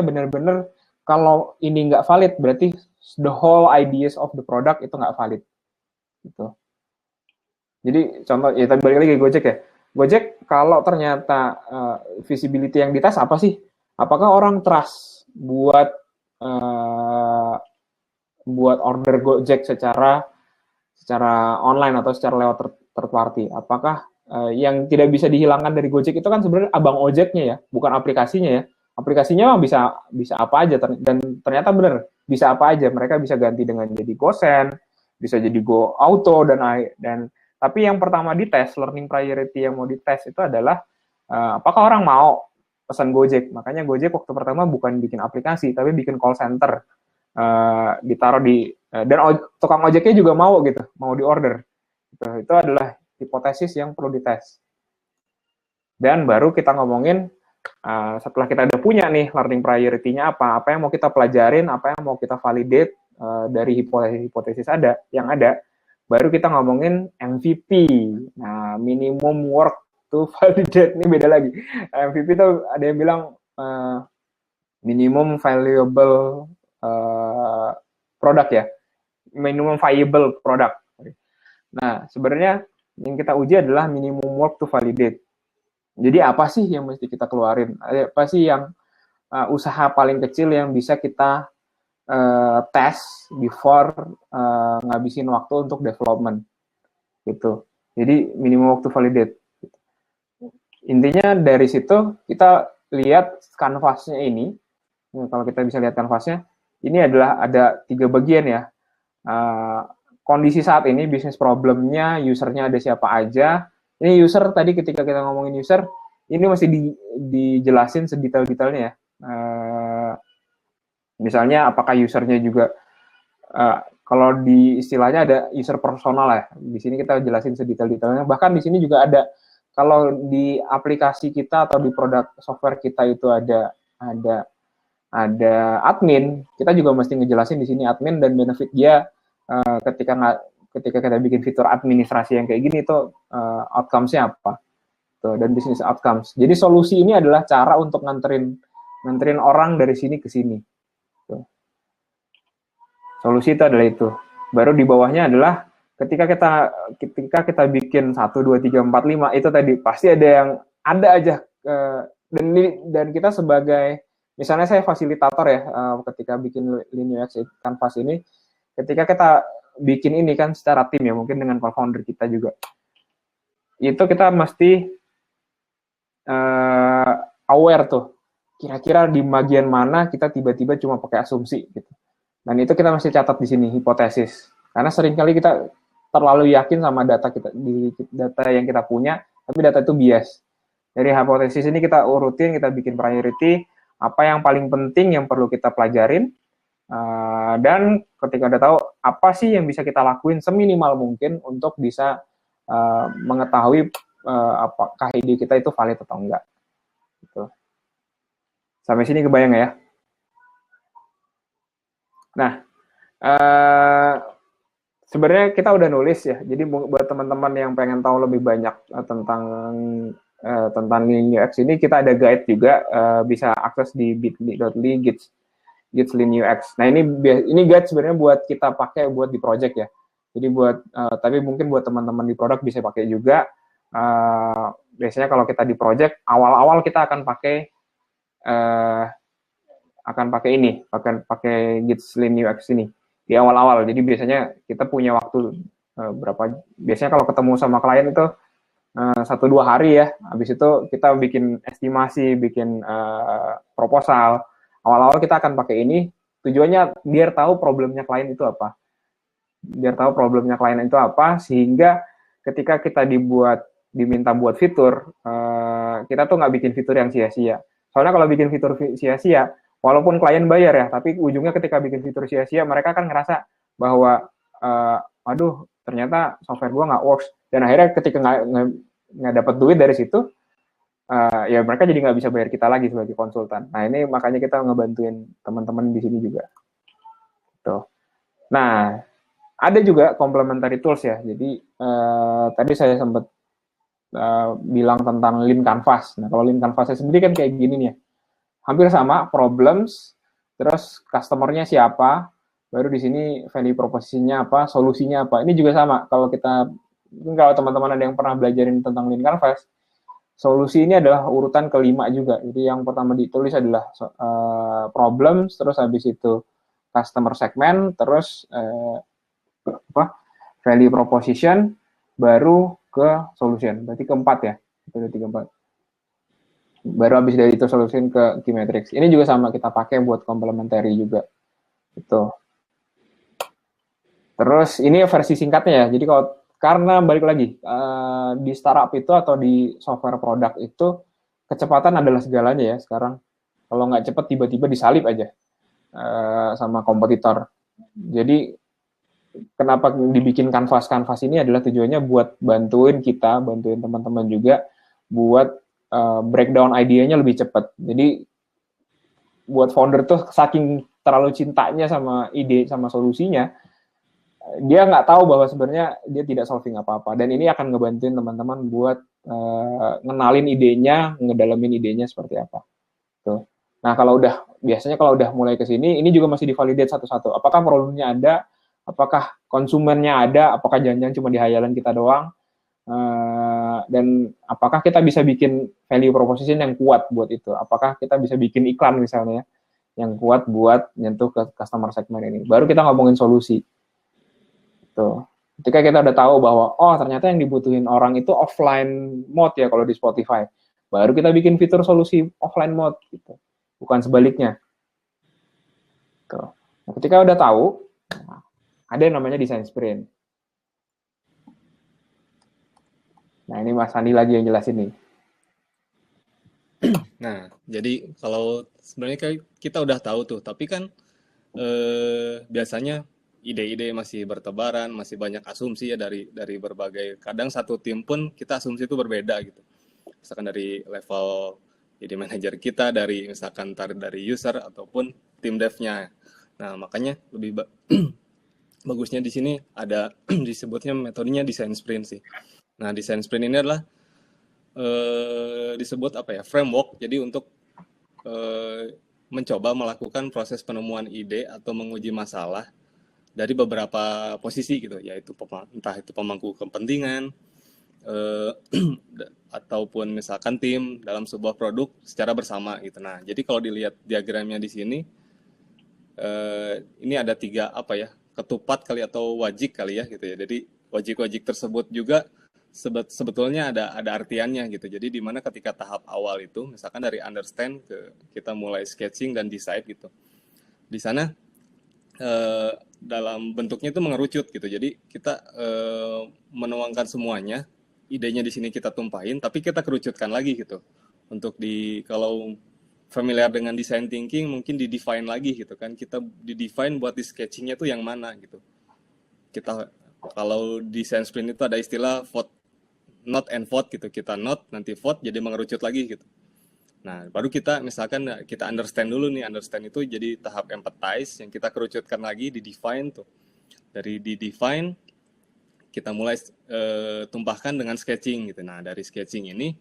B: benar-benar kalau ini nggak valid, berarti the whole ideas of the product itu nggak valid. Gitu. Jadi contoh, ya tadi balik lagi Gojek ya. Gojek kalau ternyata visibility yang dites apa sih? Apakah orang trust buat order Gojek secara secara online atau secara lewat third party. Apakah yang tidak bisa dihilangkan dari Gojek itu kan sebenarnya abang ojeknya ya, bukan aplikasinya ya. Aplikasinya mah bisa apa aja, dan ternyata benar bisa apa aja. Mereka bisa ganti dengan jadi GoSend, bisa jadi Go Auto dan tapi yang pertama dites, learning priority yang mau dites itu adalah apakah orang mau pesan Gojek. Makanya Gojek waktu pertama bukan bikin aplikasi tapi bikin call center, ditaruh di dan tukang ojeknya juga mau gitu, mau di order. Itu adalah hipotesis yang perlu dites. Dan baru kita ngomongin setelah kita udah punya nih learning priority-nya apa yang mau kita pelajarin, apa yang mau kita validate dari hipotesis yang ada, baru kita ngomongin MVP. Nah, minimum work to validate, ini beda lagi. MVP itu ada yang bilang minimum valuable product ya, minimum viable product. Nah, sebenarnya yang kita uji adalah minimum work to validate. Jadi apa sih yang mesti kita keluarin? Apa sih yang usaha paling kecil yang bisa kita tes before ngabisin waktu untuk development gitu. Jadi minimum waktu validate. Intinya dari situ kita lihat kanvasnya ini. Kalau kita bisa lihat kanvasnya, ini adalah ada 3 bagian ya. Kondisi saat ini, bisnis problemnya, usernya ada siapa aja. Ini user tadi ketika kita ngomongin user, ini masih dijelasin sedetail-detailnya ya. Misalnya apakah usernya juga, kalau di istilahnya ada user personal ya. Di sini kita jelasin sedetail-detailnya. Bahkan di sini juga ada, kalau di aplikasi kita atau di produk software kita itu ada admin, kita juga mesti ngejelasin di sini admin dan benefit dia ketika kita bikin fitur administrasi yang kayak gini itu outcomes-nya apa. Tuh, dan business outcomes. Jadi solusi ini adalah cara untuk nganterin orang dari sini ke sini. Tuh. Solusi itu adalah itu. Baru di bawahnya adalah ketika kita bikin 1, 2, 3, 4, 5 itu tadi pasti ada aja dan kita sebagai, misalnya saya fasilitator ya, ketika bikin Lean UX Canvas ini, ketika kita bikin ini kan secara tim ya, mungkin dengan co-founder kita juga, itu kita mesti aware tuh, kira-kira di bagian mana kita tiba-tiba cuma pakai asumsi gitu. Dan itu kita mesti catat di sini, hipotesis. Karena seringkali kita terlalu yakin sama data yang kita punya, tapi data itu bias. Dari hipotesis ini kita urutin, kita bikin priority, apa yang paling penting yang perlu kita pelajarin, dan ketika udah tahu apa sih yang bisa kita lakuin seminimal mungkin untuk bisa mengetahui apakah ide kita itu valid atau enggak. Gitu. Sampai sini kebayang ya? Nah, sebenarnya kita udah nulis ya. Jadi buat teman-teman yang pengen tahu lebih banyak tentang Lean UX ini, kita ada guide juga, bisa akses di bit.ly Gits Lean UX. Nah, ini guide sebenarnya buat kita pakai buat di project ya. Jadi tapi mungkin buat teman-teman di produk bisa pakai juga. Biasanya kalau kita di project, awal-awal kita akan pakai pakai Gits Lean UX ini di awal-awal. Jadi biasanya kita punya waktu berapa? Biasanya kalau ketemu sama klien itu 1-2 hari ya. Habis itu kita bikin estimasi, bikin proposal. Awal-awal kita akan pakai ini. Tujuannya biar tahu problemnya klien itu apa. Sehingga ketika kita diminta buat fitur, kita tuh nggak bikin fitur yang sia-sia. Soalnya kalau bikin fitur sia-sia, walaupun klien bayar ya, tapi ujungnya ketika bikin fitur sia-sia, mereka kan ngerasa bahwa, aduh, ternyata software gua nggak works. Dan akhirnya ketika nggak dapat duit dari situ, ya mereka jadi nggak bisa bayar kita lagi sebagai konsultan. Nah, ini makanya kita ngebantuin teman-teman di sini juga. Tuh. Nah, ada juga complementary tools ya. Jadi tadi saya sempat bilang tentang Lean Canvas. Nah, kalau Lean Canvas sendiri kan kayak gini nih ya. Hampir sama, problems, terus customer-nya siapa, baru di sini value proposition-nya apa, solusinya apa. Ini juga sama. Kalau teman-teman ada yang pernah belajarin tentang Lean Canvas, solusi ini adalah urutan kelima juga. Jadi yang pertama ditulis adalah problems, terus habis itu customer segment, terus value proposition, baru ke solution. Berarti keempat ya. Itu berarti keempat. Baru habis dari itu solution ke key matrix. Ini juga sama kita pakai buat complementary juga. Itu. Terus ini versi singkatnya ya. Jadi kalau karena balik lagi di startup itu atau di software produk itu kecepatan adalah segalanya ya sekarang. Kalau nggak cepat tiba-tiba disalip aja sama kompetitor. Jadi kenapa dibikin kanvas ini adalah tujuannya buat bantuin kita, bantuin teman-teman juga buat breakdown idenya lebih cepat. Jadi buat founder tuh saking terlalu cintanya sama ide sama solusinya, dia nggak tahu bahwa sebenarnya dia tidak solving apa-apa. Dan ini akan ngebantuin teman-teman buat ngenalin idenya, ngedalamin idenya seperti apa. Tuh. Nah, biasanya kalau udah mulai ke sini, ini juga masih divalidate satu-satu. Apakah problemnya ada? Apakah konsumennya ada? Apakah jangan-jangan cuma di hayalan kita doang? Dan apakah kita bisa bikin value proposition yang kuat buat itu? Apakah kita bisa bikin iklan misalnya yang kuat buat nyentuh ke customer segment ini? Baru kita ngomongin solusi. Tuh. Ketika kita udah tahu bahwa ternyata yang dibutuhin orang itu offline mode ya kalau di Spotify, baru kita bikin fitur solusi offline mode gitu, bukan sebaliknya. Tuh. Nah, ketika udah tahu, ada yang namanya design sprint. Nah ini Mas Andi lagi yang jelasin nih.
C: Nah, jadi kalau sebenarnya kita udah tahu tuh, tapi kan biasanya ide-ide masih bertebaran, masih banyak asumsi ya dari berbagai. Kadang satu tim pun kita asumsi itu berbeda gitu. Misalkan dari level ide manajer kita, dari misalkan dari user ataupun tim dev-nya. Nah, makanya lebih bagusnya di sini ada disebutnya metodenya design sprint sih. Nah, design sprint ini adalah disebut framework. Jadi untuk mencoba melakukan proses penemuan ide atau menguji masalah dari beberapa posisi gitu, yaitu entah itu pemangku kepentingan ataupun misalkan tim dalam sebuah produk secara bersama gitu. Nah, jadi kalau dilihat diagramnya di sini, ini ada 3 ketupat kali atau wajik kali ya gitu ya. Jadi wajik-wajik tersebut juga sebetulnya ada artiannya gitu. Jadi di mana ketika tahap awal itu, misalkan dari understand ke kita mulai sketching dan decide gitu. Di sana dalam bentuknya itu mengerucut gitu. Jadi kita menuangkan semuanya, idenya di sini kita tumpahin, tapi kita kerucutkan lagi gitu. Untuk kalau familiar dengan design thinking, mungkin di-define lagi gitu kan. Kita di-define buat di sketchingnya tuh yang mana gitu. Kita kalau design sprint itu ada istilah vote, not and vote gitu. Kita not, nanti vote, jadi mengerucut lagi gitu. Nah, baru kita misalkan kita understand dulu nih. Understand itu jadi tahap empathize yang kita kerucutkan lagi, di-define tuh. Dari di-define, kita mulai tumpahkan dengan sketching gitu. Nah, dari sketching ini,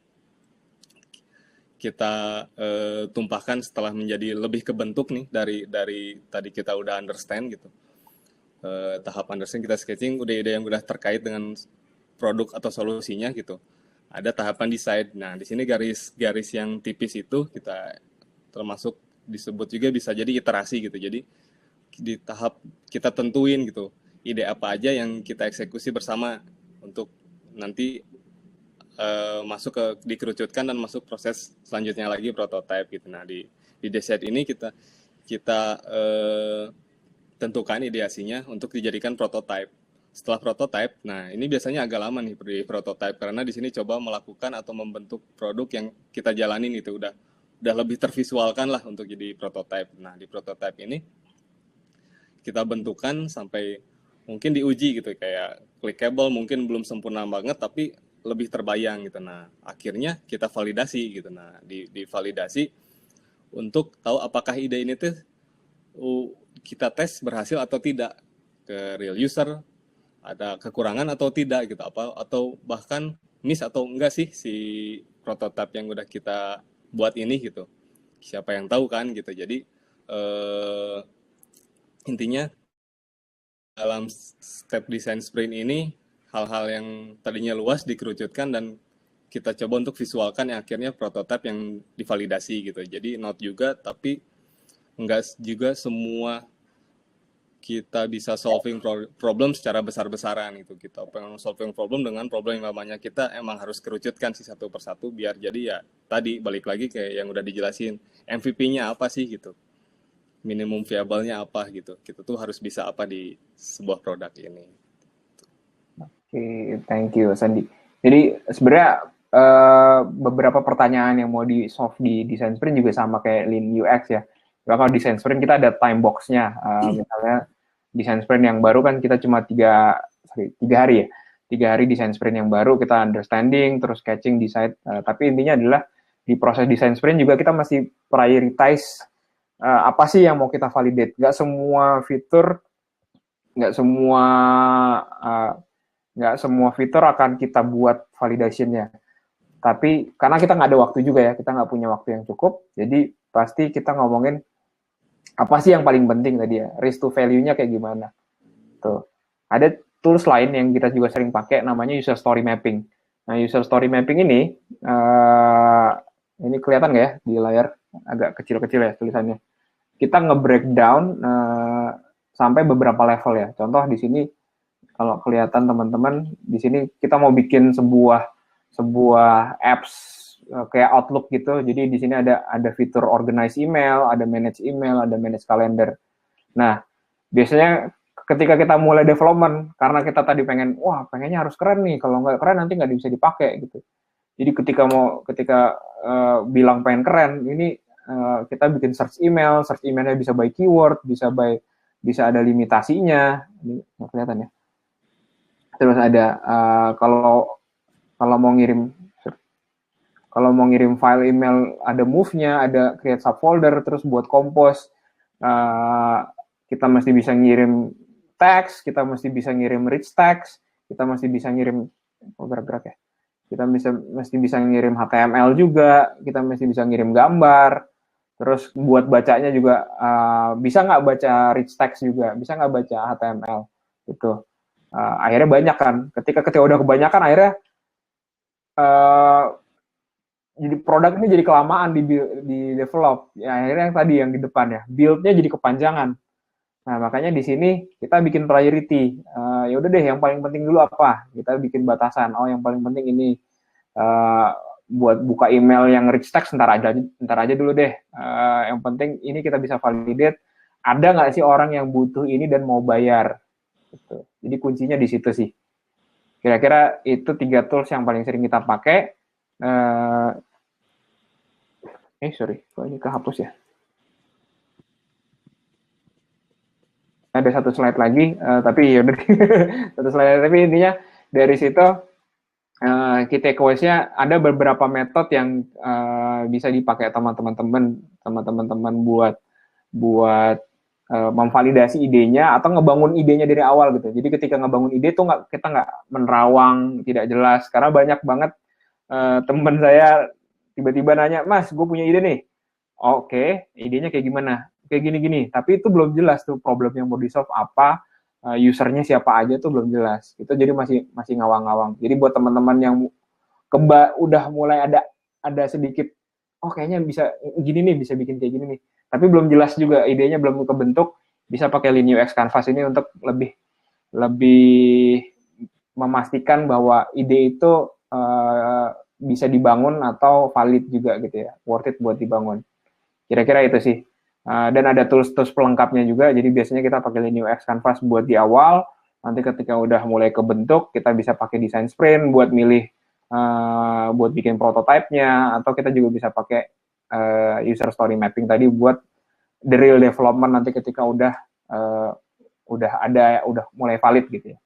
C: kita tumpahkan setelah menjadi lebih kebentuk nih dari tadi kita udah understand gitu. Tahap understand kita sketching, ide-ide yang udah terkait dengan produk atau solusinya gitu. Ada tahapan decide. Nah, di sini garis yang tipis itu kita termasuk disebut juga bisa jadi iterasi gitu. Jadi di tahap kita tentuin gitu ide apa aja yang kita eksekusi bersama untuk nanti masuk ke dikerucutkan dan masuk proses selanjutnya lagi prototype gitu. Nah, di decide ini kita tentukan ideasinya untuk dijadikan prototype. Setelah prototype, nah ini biasanya agak lama nih di prototype karena di sini coba melakukan atau membentuk produk yang kita jalanin itu udah lebih tervisualkan lah untuk jadi prototype. Nah, di prototype ini kita bentukan sampai mungkin diuji gitu, kayak clickable mungkin belum sempurna banget tapi lebih terbayang gitu. Nah, akhirnya kita validasi gitu. Nah, divalidasi untuk tahu apakah ide ini tuh kita tes berhasil atau tidak ke real user, ada kekurangan atau tidak gitu, atau bahkan miss atau enggak sih si prototipe yang udah kita buat ini gitu. Siapa yang tahu kan gitu. Jadi intinya dalam step design sprint ini hal-hal yang tadinya luas dikerucutkan dan kita coba untuk visualkan yang akhirnya prototipe yang divalidasi gitu. Jadi not juga, tapi enggak juga semua kita bisa solving problem secara besar-besaran itu. Kita pengen solving problem dengan problem yang namanya kita emang harus kerucutkan sih satu persatu biar jadi ya tadi balik lagi kayak yang udah dijelasin MVP-nya apa sih gitu, minimum viable-nya apa gitu, kita tuh harus bisa apa di sebuah produk ini.
B: Oke, thank you Sandi. Jadi sebenarnya beberapa pertanyaan yang mau di solve di design sprint juga sama kayak Lean UX ya. Kalau design sprint kita ada time box-nya, misalnya design sprint yang baru kan kita cuma 3 hari ya, 3 hari design sprint yang baru kita understanding terus catching decide, tapi intinya adalah di proses design sprint juga kita masih prioritize apa sih yang mau kita validate. Nggak semua fitur akan kita buat validation-nya, tapi karena kita nggak ada waktu juga ya, kita nggak punya waktu yang cukup, jadi pasti kita ngomongin apa sih yang paling penting tadi ya, risk to value-nya kayak gimana. Tuh. Ada tools lain yang kita juga sering pakai, namanya user story mapping. Nah, user story mapping ini kelihatan nggak ya di layar, agak kecil-kecil ya tulisannya. Kita nge-breakdown sampai beberapa level ya. Contoh di sini, kalau kelihatan teman-teman, di sini kita mau bikin sebuah apps kayak Outlook gitu. Jadi di sini ada fitur organize email, ada manage calendar. Nah, biasanya ketika kita mulai development, karena kita tadi pengennya harus keren nih, kalau nggak keren nanti nggak bisa dipakai gitu. Jadi ketika bilang pengen keren, ini kita bikin search emailnya bisa by keyword, bisa ada limitasinya, ini nggak kelihatan ya. Terus ada kalau mau ngirim file email, ada move-nya, ada create subfolder, terus buat compose, kita mesti bisa ngirim teks, kita mesti bisa ngirim rich text, kita mesti bisa ngirim gerak-gerak ya. Kita mesti bisa ngirim HTML juga, kita mesti bisa ngirim gambar, terus buat bacanya juga bisa nggak baca rich text juga, bisa nggak baca HTML gitu. Akhirnya banyak kan, ketika udah kebanyakan akhirnya jadi produk ini jadi kelamaan di develop. Ya, akhirnya yang tadi yang di depan ya, build-nya jadi kepanjangan. Nah, makanya di sini kita bikin priority. Ya udah deh, yang paling penting dulu apa? Kita bikin batasan. Oh, yang paling penting ini buat buka email yang rich text ntar aja dulu deh. Yang penting ini kita bisa validate. Ada nggak sih orang yang butuh ini dan mau bayar? Gitu. Jadi kuncinya di situ sih. Kira-kira itu 3 tools yang paling sering kita pakai. Sorry, kok ini kehapus ya? Ada satu slide lagi, tapi yaudah, satu slide, tapi intinya dari situ key takeaways-nya ada beberapa metode yang bisa dipakai teman-teman buat memvalidasi idenya atau ngebangun idenya dari awal gitu. Jadi ketika ngebangun ide tuh kita nggak menerawang, tidak jelas, karena banyak banget teman saya tiba-tiba nanya, Mas, gue punya ide nih. Oke, idenya kayak gimana? Kayak gini-gini. Tapi itu belum jelas tuh problem yang mau di-solve apa, usernya siapa aja tuh belum jelas. Itu jadi masih ngawang-ngawang. Jadi buat teman-teman yang udah mulai ada sedikit, kayaknya bisa gini nih, bisa bikin kayak gini nih. Tapi belum jelas juga, idenya belum kebentuk, bisa pakai Lean UX Canvas ini untuk lebih memastikan bahwa ide itu bisa dibangun atau valid juga gitu ya, worth it buat dibangun. Kira-kira itu sih. Dan ada tools pelengkapnya juga, jadi biasanya kita pakai Lean UX Canvas buat di awal, nanti ketika udah mulai kebentuk, kita bisa pakai design sprint buat milih, buat bikin prototype-nya, atau kita juga bisa pakai user story mapping tadi buat the real development nanti ketika udah mulai valid gitu ya.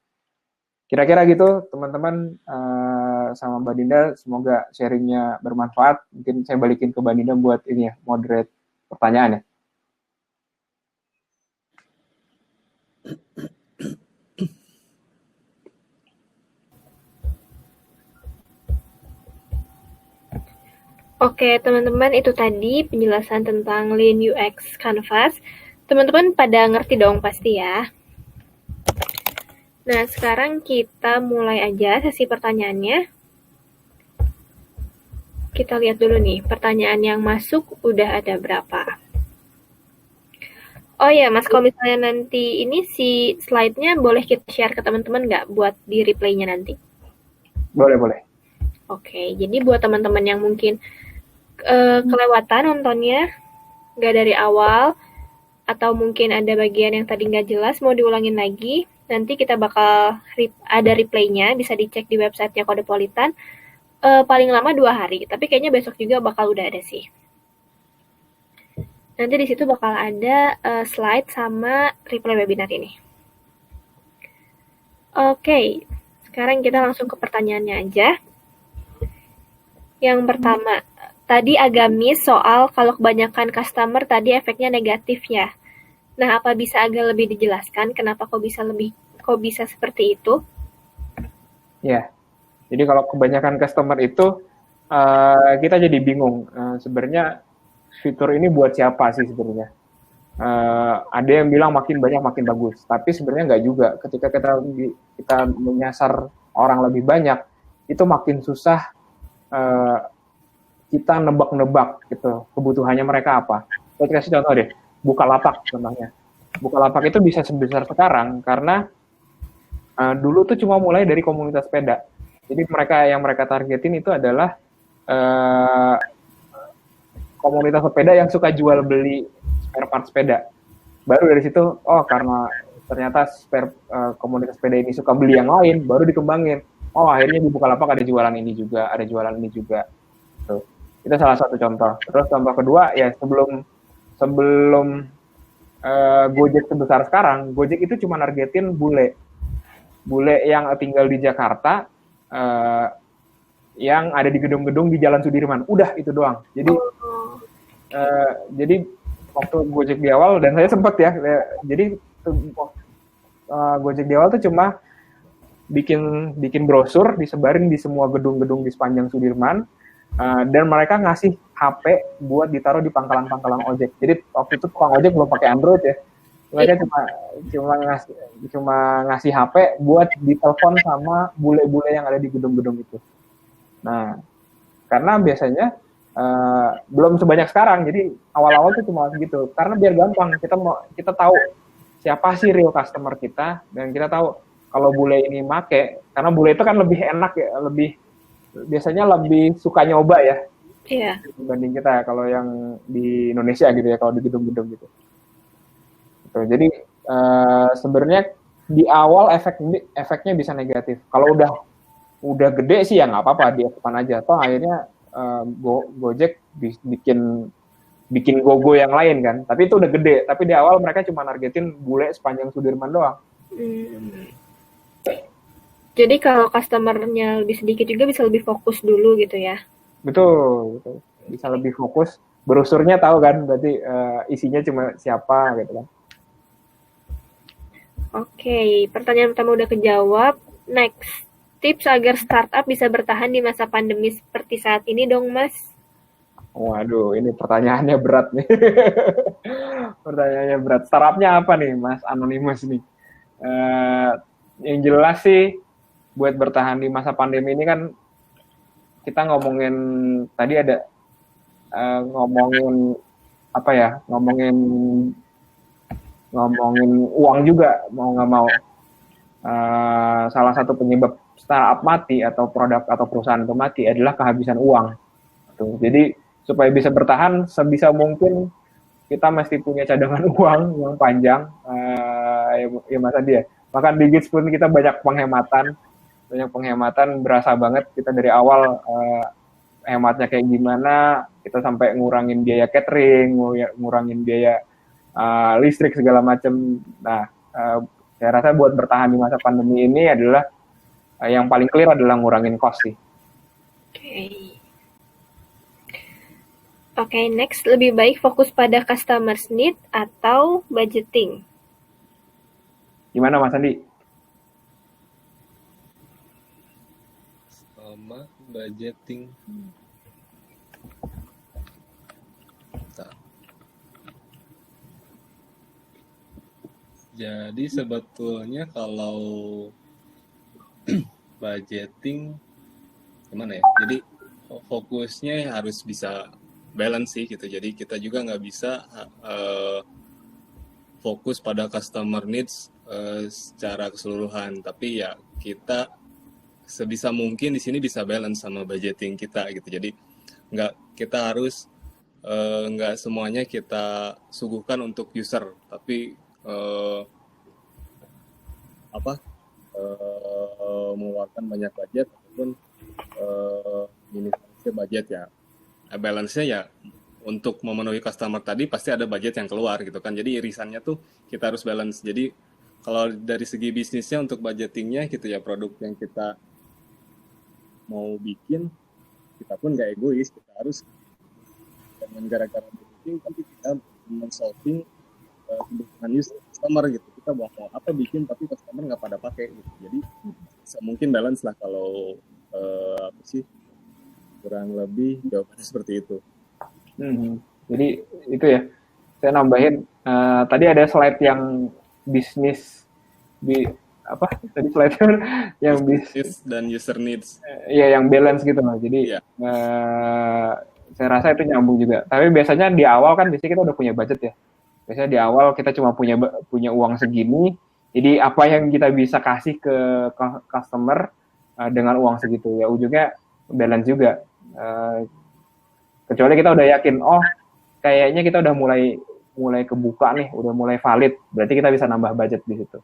B: Kira-kira gitu teman-teman, sama Mbak Dinda, semoga sharingnya bermanfaat. Mungkin saya balikin ke Mbak Dinda buat ini ya, moderate pertanyaan ya.
A: Oke, teman-teman, itu tadi penjelasan tentang Lean UX Canvas. Teman-teman pada ngerti dong pasti ya. Nah, sekarang kita mulai aja sesi pertanyaannya. Kita lihat dulu nih, pertanyaan yang masuk udah ada berapa. Oh ya, Mas, kalau misalnya nanti ini si slide-nya boleh kita share ke teman-teman nggak buat di replay-nya nanti?
B: Boleh.
A: Oke, jadi buat teman-teman yang mungkin kelewatan nontonnya, nggak dari awal, atau mungkin ada bagian yang tadi nggak jelas, mau diulangin lagi, nanti kita bakal ada replay-nya, bisa dicek di website-nya Kodepolitan, paling lama 2 hari, tapi kayaknya besok juga bakal udah ada sih. Nanti di situ bakal ada slide sama replay webinar ini. Oke, sekarang kita langsung ke pertanyaannya aja. Yang pertama, tadi agak miss soal kalau kebanyakan customer tadi efeknya negatif ya. Nah, apa bisa agak lebih dijelaskan kenapa kok bisa seperti itu?
B: Ya, jadi kalau kebanyakan customer itu kita jadi bingung. Sebenarnya fitur ini buat siapa sih sebenarnya? Ada yang bilang makin banyak makin bagus, tapi sebenarnya nggak juga. Ketika kita menyasar orang lebih banyak, itu makin susah kita nebak-nebak gitu kebutuhannya mereka apa. Saya kasih contoh deh, Bukalapak contohnya. Bukalapak itu bisa sebesar sekarang karena dulu tuh cuma mulai dari komunitas sepeda. Jadi yang mereka targetin itu adalah komunitas sepeda yang suka jual beli spare part sepeda. Baru dari situ, karena ternyata komunitas sepeda ini suka beli yang lain, baru dikembangin. Akhirnya di Bukalapak ada jualan ini juga. Tuh. Itu salah satu contoh. Terus contoh kedua, ya sebelum Gojek sebesar sekarang, Gojek itu cuma nargetin bule yang tinggal di Jakarta, yang ada di gedung-gedung di Jalan Sudirman. Udah itu doang. Jadi waktu Gojek di awal, dan saya sempat ya, jadi Gojek di awal tuh cuma bikin brosur, disebarin di semua gedung-gedung di sepanjang Sudirman, dan mereka ngasih HP buat ditaruh di pangkalan-pangkalan ojek. Jadi waktu itu tukang ojek belum pakai Android ya, mereka cuma ngasih HP buat ditelepon sama bule-bule yang ada di gedung-gedung itu. Nah, karena biasanya belum sebanyak sekarang, jadi awal-awal tuh cuma gitu. Karena biar gampang, kita tahu siapa sih real customer kita, dan kita tahu kalau bule ini make, karena bule itu kan lebih enak ya, biasanya lebih suka nyoba ya, dibanding kita kalau yang di Indonesia gitu ya, kalau di gedung-gedung gitu. Jadi sebenarnya di awal efeknya bisa negatif. Kalau udah gede sih ya nggak apa-apa, di-expand aja. Toh akhirnya Gojek bikin gogo yang lain kan. Tapi itu udah gede. Tapi di awal mereka cuma nargetin bule sepanjang Sudirman doang.
A: Jadi kalau customernya lebih sedikit juga bisa lebih fokus dulu gitu ya?
B: Betul. Bisa lebih fokus. Brosurnya tahu kan, berarti isinya cuma siapa gitu kan.
A: Oke, pertanyaan pertama udah kejawab. Next, tips agar startup bisa bertahan di masa pandemi seperti saat ini dong, Mas.
B: Waduh, ini pertanyaannya berat nih. Pertanyaannya berat. Startupnya apa nih, Mas Anonymous nih? Yang jelas sih, buat bertahan di masa pandemi ini kan, kita ngomongin tadi ada ngomongin uang juga, mau nggak mau. Salah satu penyebab startup mati atau produk atau perusahaan itu mati adalah kehabisan uang. Jadi supaya bisa bertahan sebisa mungkin kita mesti punya cadangan uang yang panjang. Ya Mas Adi ya. Makan di Gigs pun kita banyak penghematan, berasa banget kita dari awal hematnya kayak gimana, kita sampai ngurangin biaya catering, ngurangin biaya listrik segala macam. Nah, saya rasa buat bertahan di masa pandemi ini adalah yang paling clear adalah ngurangin cost sih.
A: Oke, next, lebih baik fokus pada customer's need atau budgeting?
B: Gimana Mas Andi?
C: Sama budgeting. Jadi sebetulnya kalau budgeting gimana ya? Jadi fokusnya harus bisa balance sih gitu. Jadi kita juga nggak bisa fokus pada customer needs secara keseluruhan. Tapi ya kita sebisa mungkin di sini bisa balance sama budgeting kita gitu. Jadi kita harus nggak semuanya kita suguhkan untuk user, tapi mengeluarkan banyak budget ataupun minimalisir budget ya. Balance-nya ya untuk memenuhi customer tadi pasti ada budget yang keluar gitu kan. Jadi irisannya tuh kita harus balance. Jadi kalau dari segi bisnisnya untuk budgetingnya gitu ya, produk yang kita mau bikin kita pun nggak egois, kita harus dengan gara-gara budgeting tapi kita men-solving kebutuhan customer gitu. Kita mau apa bikin tapi customer nggak pada pakai gitu. Jadi mungkin balance lah kalau kurang lebih jawabannya seperti itu.
B: Jadi itu ya, saya nambahin tadi ada slide yang bisnis tadi slide yang
C: bisnis dan user needs.
B: Iya, yang balance gitu loh. Jadi saya rasa itu nyambung juga. Tapi biasanya di awal kan biasanya kita udah punya budget ya. Biasanya di awal kita cuma punya uang segini. Jadi apa yang kita bisa kasih ke customer dengan uang segitu ya, ujungnya balance juga. Kecuali kita udah yakin, kayaknya kita udah mulai kebuka nih, udah mulai valid, berarti kita bisa nambah budget di situ.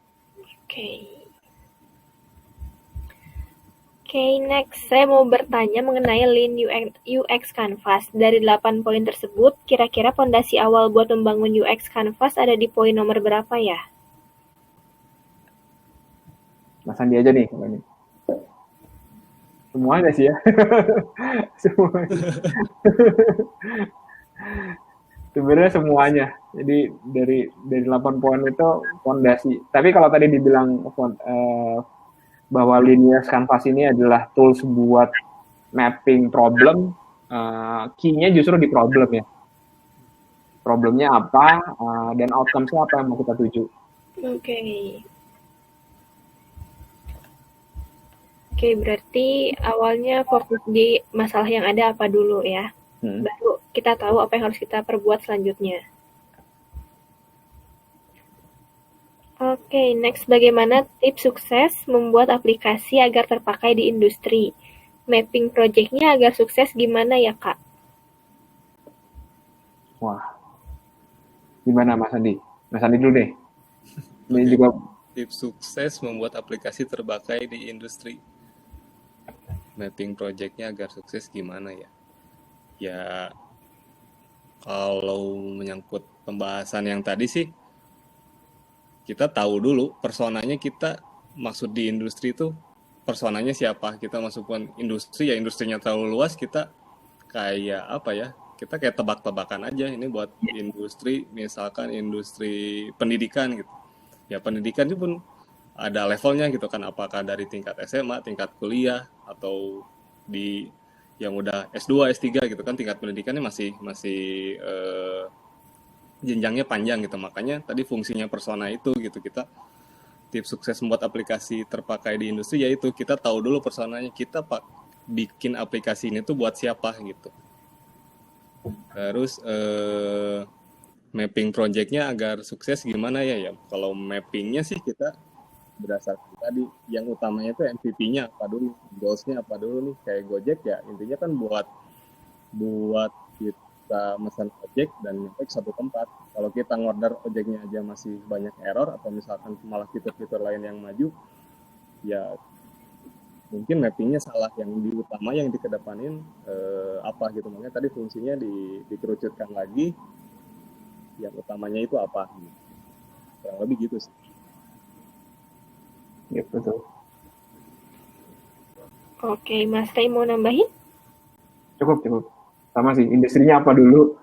A: Oke, next saya mau bertanya mengenai Lean UX Canvas. Dari 8 poin tersebut, kira-kira fondasi awal buat membangun UX Canvas ada di poin nomor berapa ya?
B: Mas Andi aja nih, ini. Semuanya sih ya. Semuanya. Sebenarnya semuanya. Jadi dari 8 poin itu fondasi. Tapi kalau tadi dibilang bahwa Lean UX Canvas ini adalah tools buat mapping problem, key-nya justru di problem ya. Problemnya apa, dan outcomes-nya apa yang mau kita tuju.
A: Oke, berarti awalnya fokus di masalah yang ada apa dulu ya. Baru kita tahu apa yang harus kita perbuat selanjutnya. Oke, next, bagaimana tips sukses membuat aplikasi agar terpakai di industri? Mapping project-nya agar sukses gimana ya, Kak?
B: Wah, gimana Mas Andi? Mas Andi dulu deh. Ini juga
C: tips sukses membuat aplikasi terpakai di industri. Mapping project-nya agar sukses gimana ya? Ya, kalau menyangkut pembahasan yang tadi sih, kita tahu dulu personanya kita maksud di industri itu personanya siapa. Kita masukkan industri ya, industrinya terlalu luas, kita kayak apa ya, kita kayak tebak-tebakan aja. Ini buat industri, misalkan industri pendidikan gitu ya. Pendidikan itu pun ada levelnya gitu kan, apakah dari tingkat SMA, tingkat kuliah, atau di yang udah S2, S3 gitu kan, tingkat pendidikannya masih jenjangnya panjang gitu. Makanya tadi fungsinya persona itu gitu, kita tips sukses membuat aplikasi terpakai di industri yaitu kita tahu dulu personanya, kita bikin aplikasi ini tuh buat siapa gitu. Terus mapping project-nya agar sukses gimana ya? Kalau mapping-nya sih kita berdasarkan tadi yang utamanya itu MVP-nya apa dulu, goals-nya apa dulu nih. Kayak Gojek ya, intinya kan buat kita mesin ojek dan nyampe ke satu tempat. Kalau kita ngorder ojeknya aja masih banyak error atau misalkan malah fitur-fitur lain yang maju, ya mungkin mappingnya salah, yang utama yang dikedepanin apa gitu. Makanya tadi fungsinya dikerucutkan lagi, yang utamanya itu apa gitu. Kurang lebih gitu sih.
B: Ya, betul.
A: Oke, Mas Ray mau nambahin?
B: Cukup. Sama sih, industrinya apa dulu.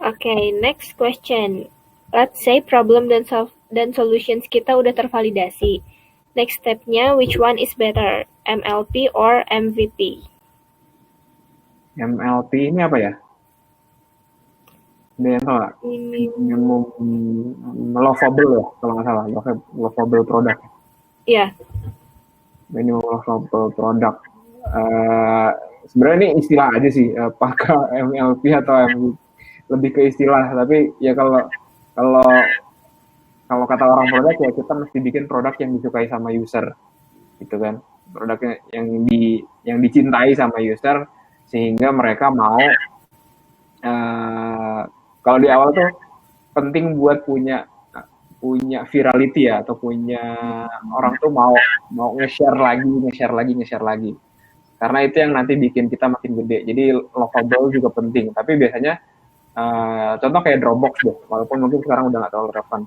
A: Oke, next question. Let's say problem dan solutions kita udah tervalidasi. Next step-nya, which one is better? MLP or MVP?
B: MLP ini apa ya? Ini yang tahu nggak? Lovable ya, kalau nggak salah. Lovable product.
A: Iya.
B: Minimum lovable product. Sebenarnya ini istilah aja sih, apakah MLP atau MVP. lebih ke istilah, tapi ya kalau kalau kalau kata orang produk ya kita mesti bikin produk yang disukai sama user gitu kan, produknya yang dicintai sama user sehingga mereka mau kalau di awal tuh penting buat punya punya virality ya, atau punya orang tuh mau nge-share lagi karena itu yang nanti bikin kita makin gede. Jadi lovable juga penting, tapi biasanya contoh kayak Dropbox deh, walaupun mungkin sekarang udah nggak terlalu relevan.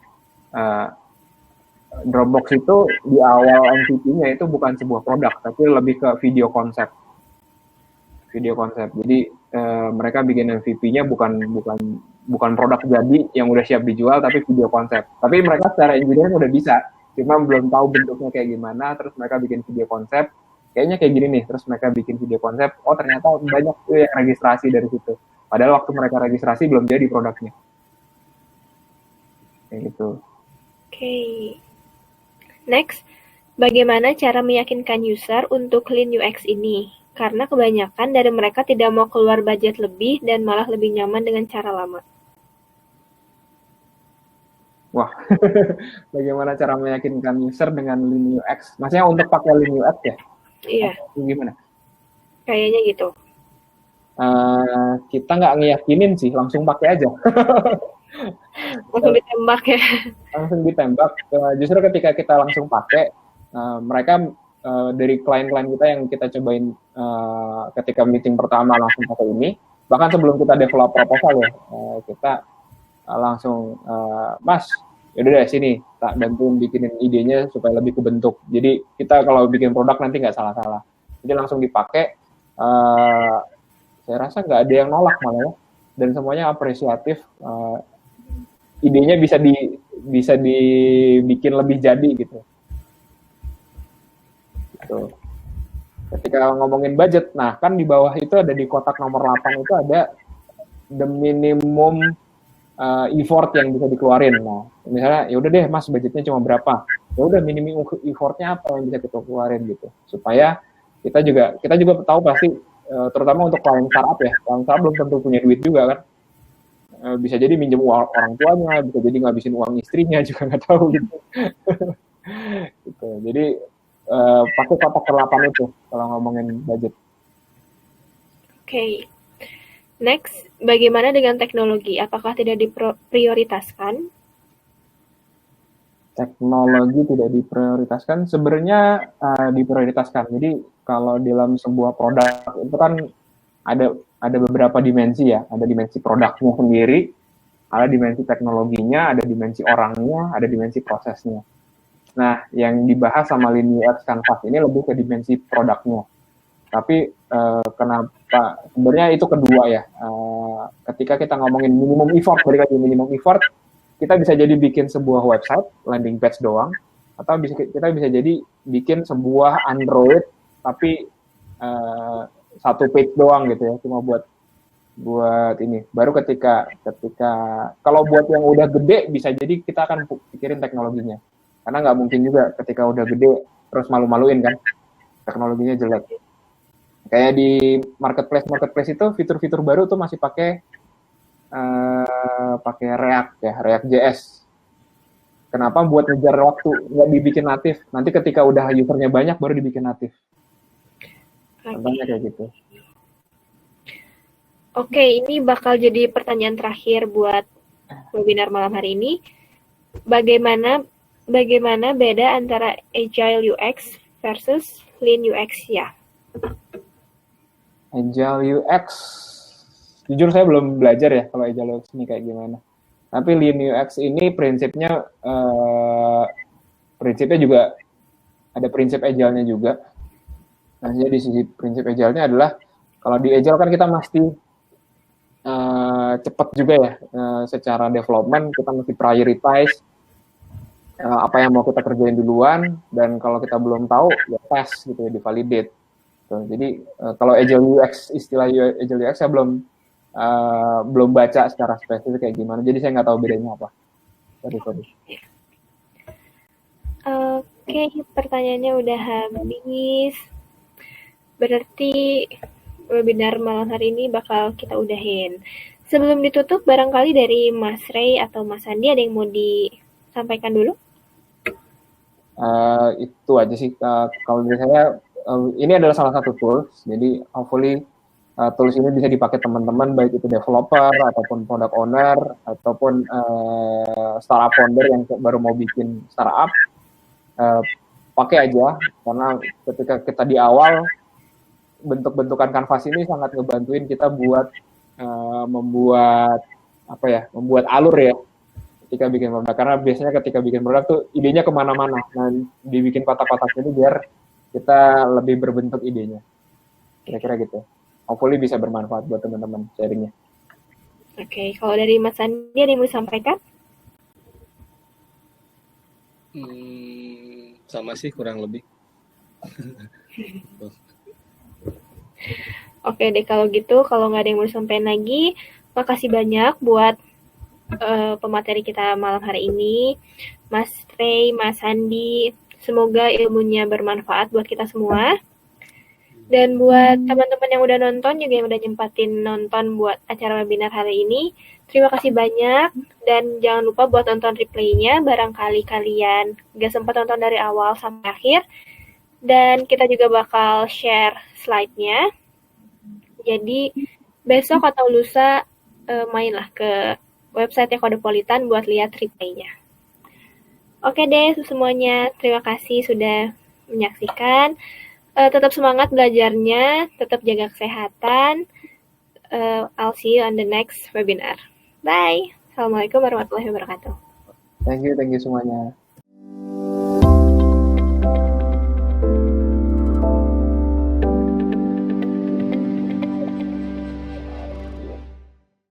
B: Dropbox itu di awal MVP-nya itu bukan sebuah produk, tapi lebih ke video konsep. Jadi mereka bikin MVP-nya bukan produk jadi yang udah siap dijual, tapi video konsep. Tapi mereka secara engineering udah bisa, cuma belum tahu bentuknya kayak gimana. Terus mereka bikin video konsep, kayaknya kayak gini nih. Terus mereka bikin video konsep, oh ternyata banyak tuh yang registrasi dari situ. Padahal waktu mereka registrasi belum jadi produknya. Kayak gitu.
A: Oke. Next, bagaimana cara meyakinkan user untuk Lean UX ini? Karena kebanyakan dari mereka tidak mau keluar budget lebih dan malah lebih nyaman dengan cara lama.
B: Wah, bagaimana cara meyakinkan user dengan Lean UX? Maksudnya untuk pakai Lean UX ya?
A: Iya.
B: Gimana?
A: Kayaknya gitu.
B: Kita nggak ngeyakinin sih, langsung pakai aja.
A: Langsung ditembak ya.
B: Langsung ditembak. Justru ketika kita langsung pakai, mereka dari klien-klien kita yang kita cobain ketika meeting pertama langsung pakai ini, bahkan sebelum kita develop proposal ya, kita langsung, Mas, yaudah deh sini, tak bantuin bikinin idenya supaya lebih kebentuk. Jadi kita kalau bikin produk nanti nggak salah-salah. Jadi langsung dipakai, saya rasa nggak ada yang nolak malah ya, dan semuanya apresiatif. Idenya bisa dibikin lebih jadi gitu. Ketika ngomongin budget, nah kan di bawah itu ada di kotak nomor 8 itu ada the minimum effort yang bisa dikeluarin. Nah, misalnya ya udah deh Mas, budgetnya cuma berapa? Ya udah minimum effortnya apa yang bisa kita keluarin gitu. Supaya kita juga tahu pasti, terutama untuk klien startup ya. Klien startup belum tentu punya duit juga kan. Bisa jadi minjem uang orang tuanya, bisa jadi ngabisin uang istrinya juga nggak tahu gitu. Gitu. Jadi pakai kotak ke-8 itu kalau ngomongin budget.
A: Oke. Next, bagaimana dengan teknologi? Apakah tidak diprioritaskan?
B: Teknologi tidak diprioritaskan, sebenarnya diprioritaskan. Jadi kalau dalam sebuah produk itu kan ada beberapa dimensi ya, ada dimensi produknya sendiri, ada dimensi teknologinya, ada dimensi orangnya, ada dimensi prosesnya. Nah, yang dibahas sama Lean UX Canvas ini lebih ke dimensi produknya. Tapi kenapa? Sebenarnya itu kedua ya. Ketika kita ngomongin minimum effort, balik lagi minimum effort, kita bisa jadi bikin sebuah website, landing page doang, atau kita bisa jadi bikin sebuah Android, tapi satu page doang gitu ya, cuma buat ini. Baru ketika kalau buat yang udah gede, bisa jadi kita akan pikirin teknologinya. Karena nggak mungkin juga ketika udah gede terus malu-maluin kan, teknologinya jelek. Kayak di marketplace itu fitur-fitur baru tuh masih pakai React JS. Kenapa? Buat ngejar waktu, nggak dibikin natif. Nanti ketika udah usernya banyak baru dibikin natif. Contohnya kayak gitu.
A: Oke, ini bakal jadi pertanyaan terakhir buat webinar malam hari ini. Bagaimana beda antara Agile UX versus Lean UX ya?
B: Agile UX, jujur saya belum belajar ya kalau Agile UX ini kayak gimana. Tapi Lean UX ini prinsipnya juga ada prinsip Agile-nya juga. Nah, jadi di sisi prinsip Agile-nya adalah kalau di Agile kan kita mesti cepat juga ya, secara development kita mesti prioritize apa yang mau kita kerjain duluan, dan kalau kita belum tahu ya tes gitu ya, divalidate. Jadi kalau Agile UX, istilah Agile UX saya belum baca secara spesifik kayak gimana, jadi saya nggak tahu bedanya apa. Sorry.
A: Oke, pertanyaannya udah habis. Berarti webinar malam hari ini bakal kita udahin. Sebelum ditutup, barangkali dari Mas Ray atau Mas Andi ada yang mau disampaikan dulu?
B: Itu aja sih. Kalau dari saya, ini adalah salah satu tools. Jadi hopefully tools ini bisa dipakai teman-teman, baik itu developer ataupun product owner ataupun startup founder yang baru mau bikin startup. Pakai aja, karena ketika kita di awal, bentuk-bentukan kanvas ini sangat ngebantuin kita buat membuat alur ya ketika bikin produk. Karena biasanya ketika bikin produk tuh idenya kemana-mana. Nah, dibikin kotak-kotak ini biar kita lebih berbentuk idenya. Kira-kira gitu. Hopefully bisa bermanfaat buat teman-teman sharingnya.
A: Oke, kalau dari Mas Andi ada yang mau disampaikan?
C: Sama sih kurang lebih.
A: Oke deh kalau gitu, kalau nggak ada yang mau disampaikan lagi, makasih banyak buat pemateri kita malam hari ini, Mas Ray, Mas Andi. Semoga ilmunya bermanfaat buat kita semua. Dan buat teman-teman yang udah nonton, juga yang udah nyempatin nonton buat acara webinar hari ini, terima kasih banyak. Dan jangan lupa buat nonton replaynya, barangkali kalian gak sempat nonton dari awal sampai akhir. Dan kita juga bakal share slide-nya. Jadi besok atau lusa mainlah ke website Kodepolitan buat lihat replaynya. Oke deh semuanya, terima kasih sudah menyaksikan. Tetap semangat belajarnya, tetap jaga kesehatan. I'll see you on the next webinar. Bye. Assalamualaikum warahmatullahi wabarakatuh.
B: Thank you semuanya.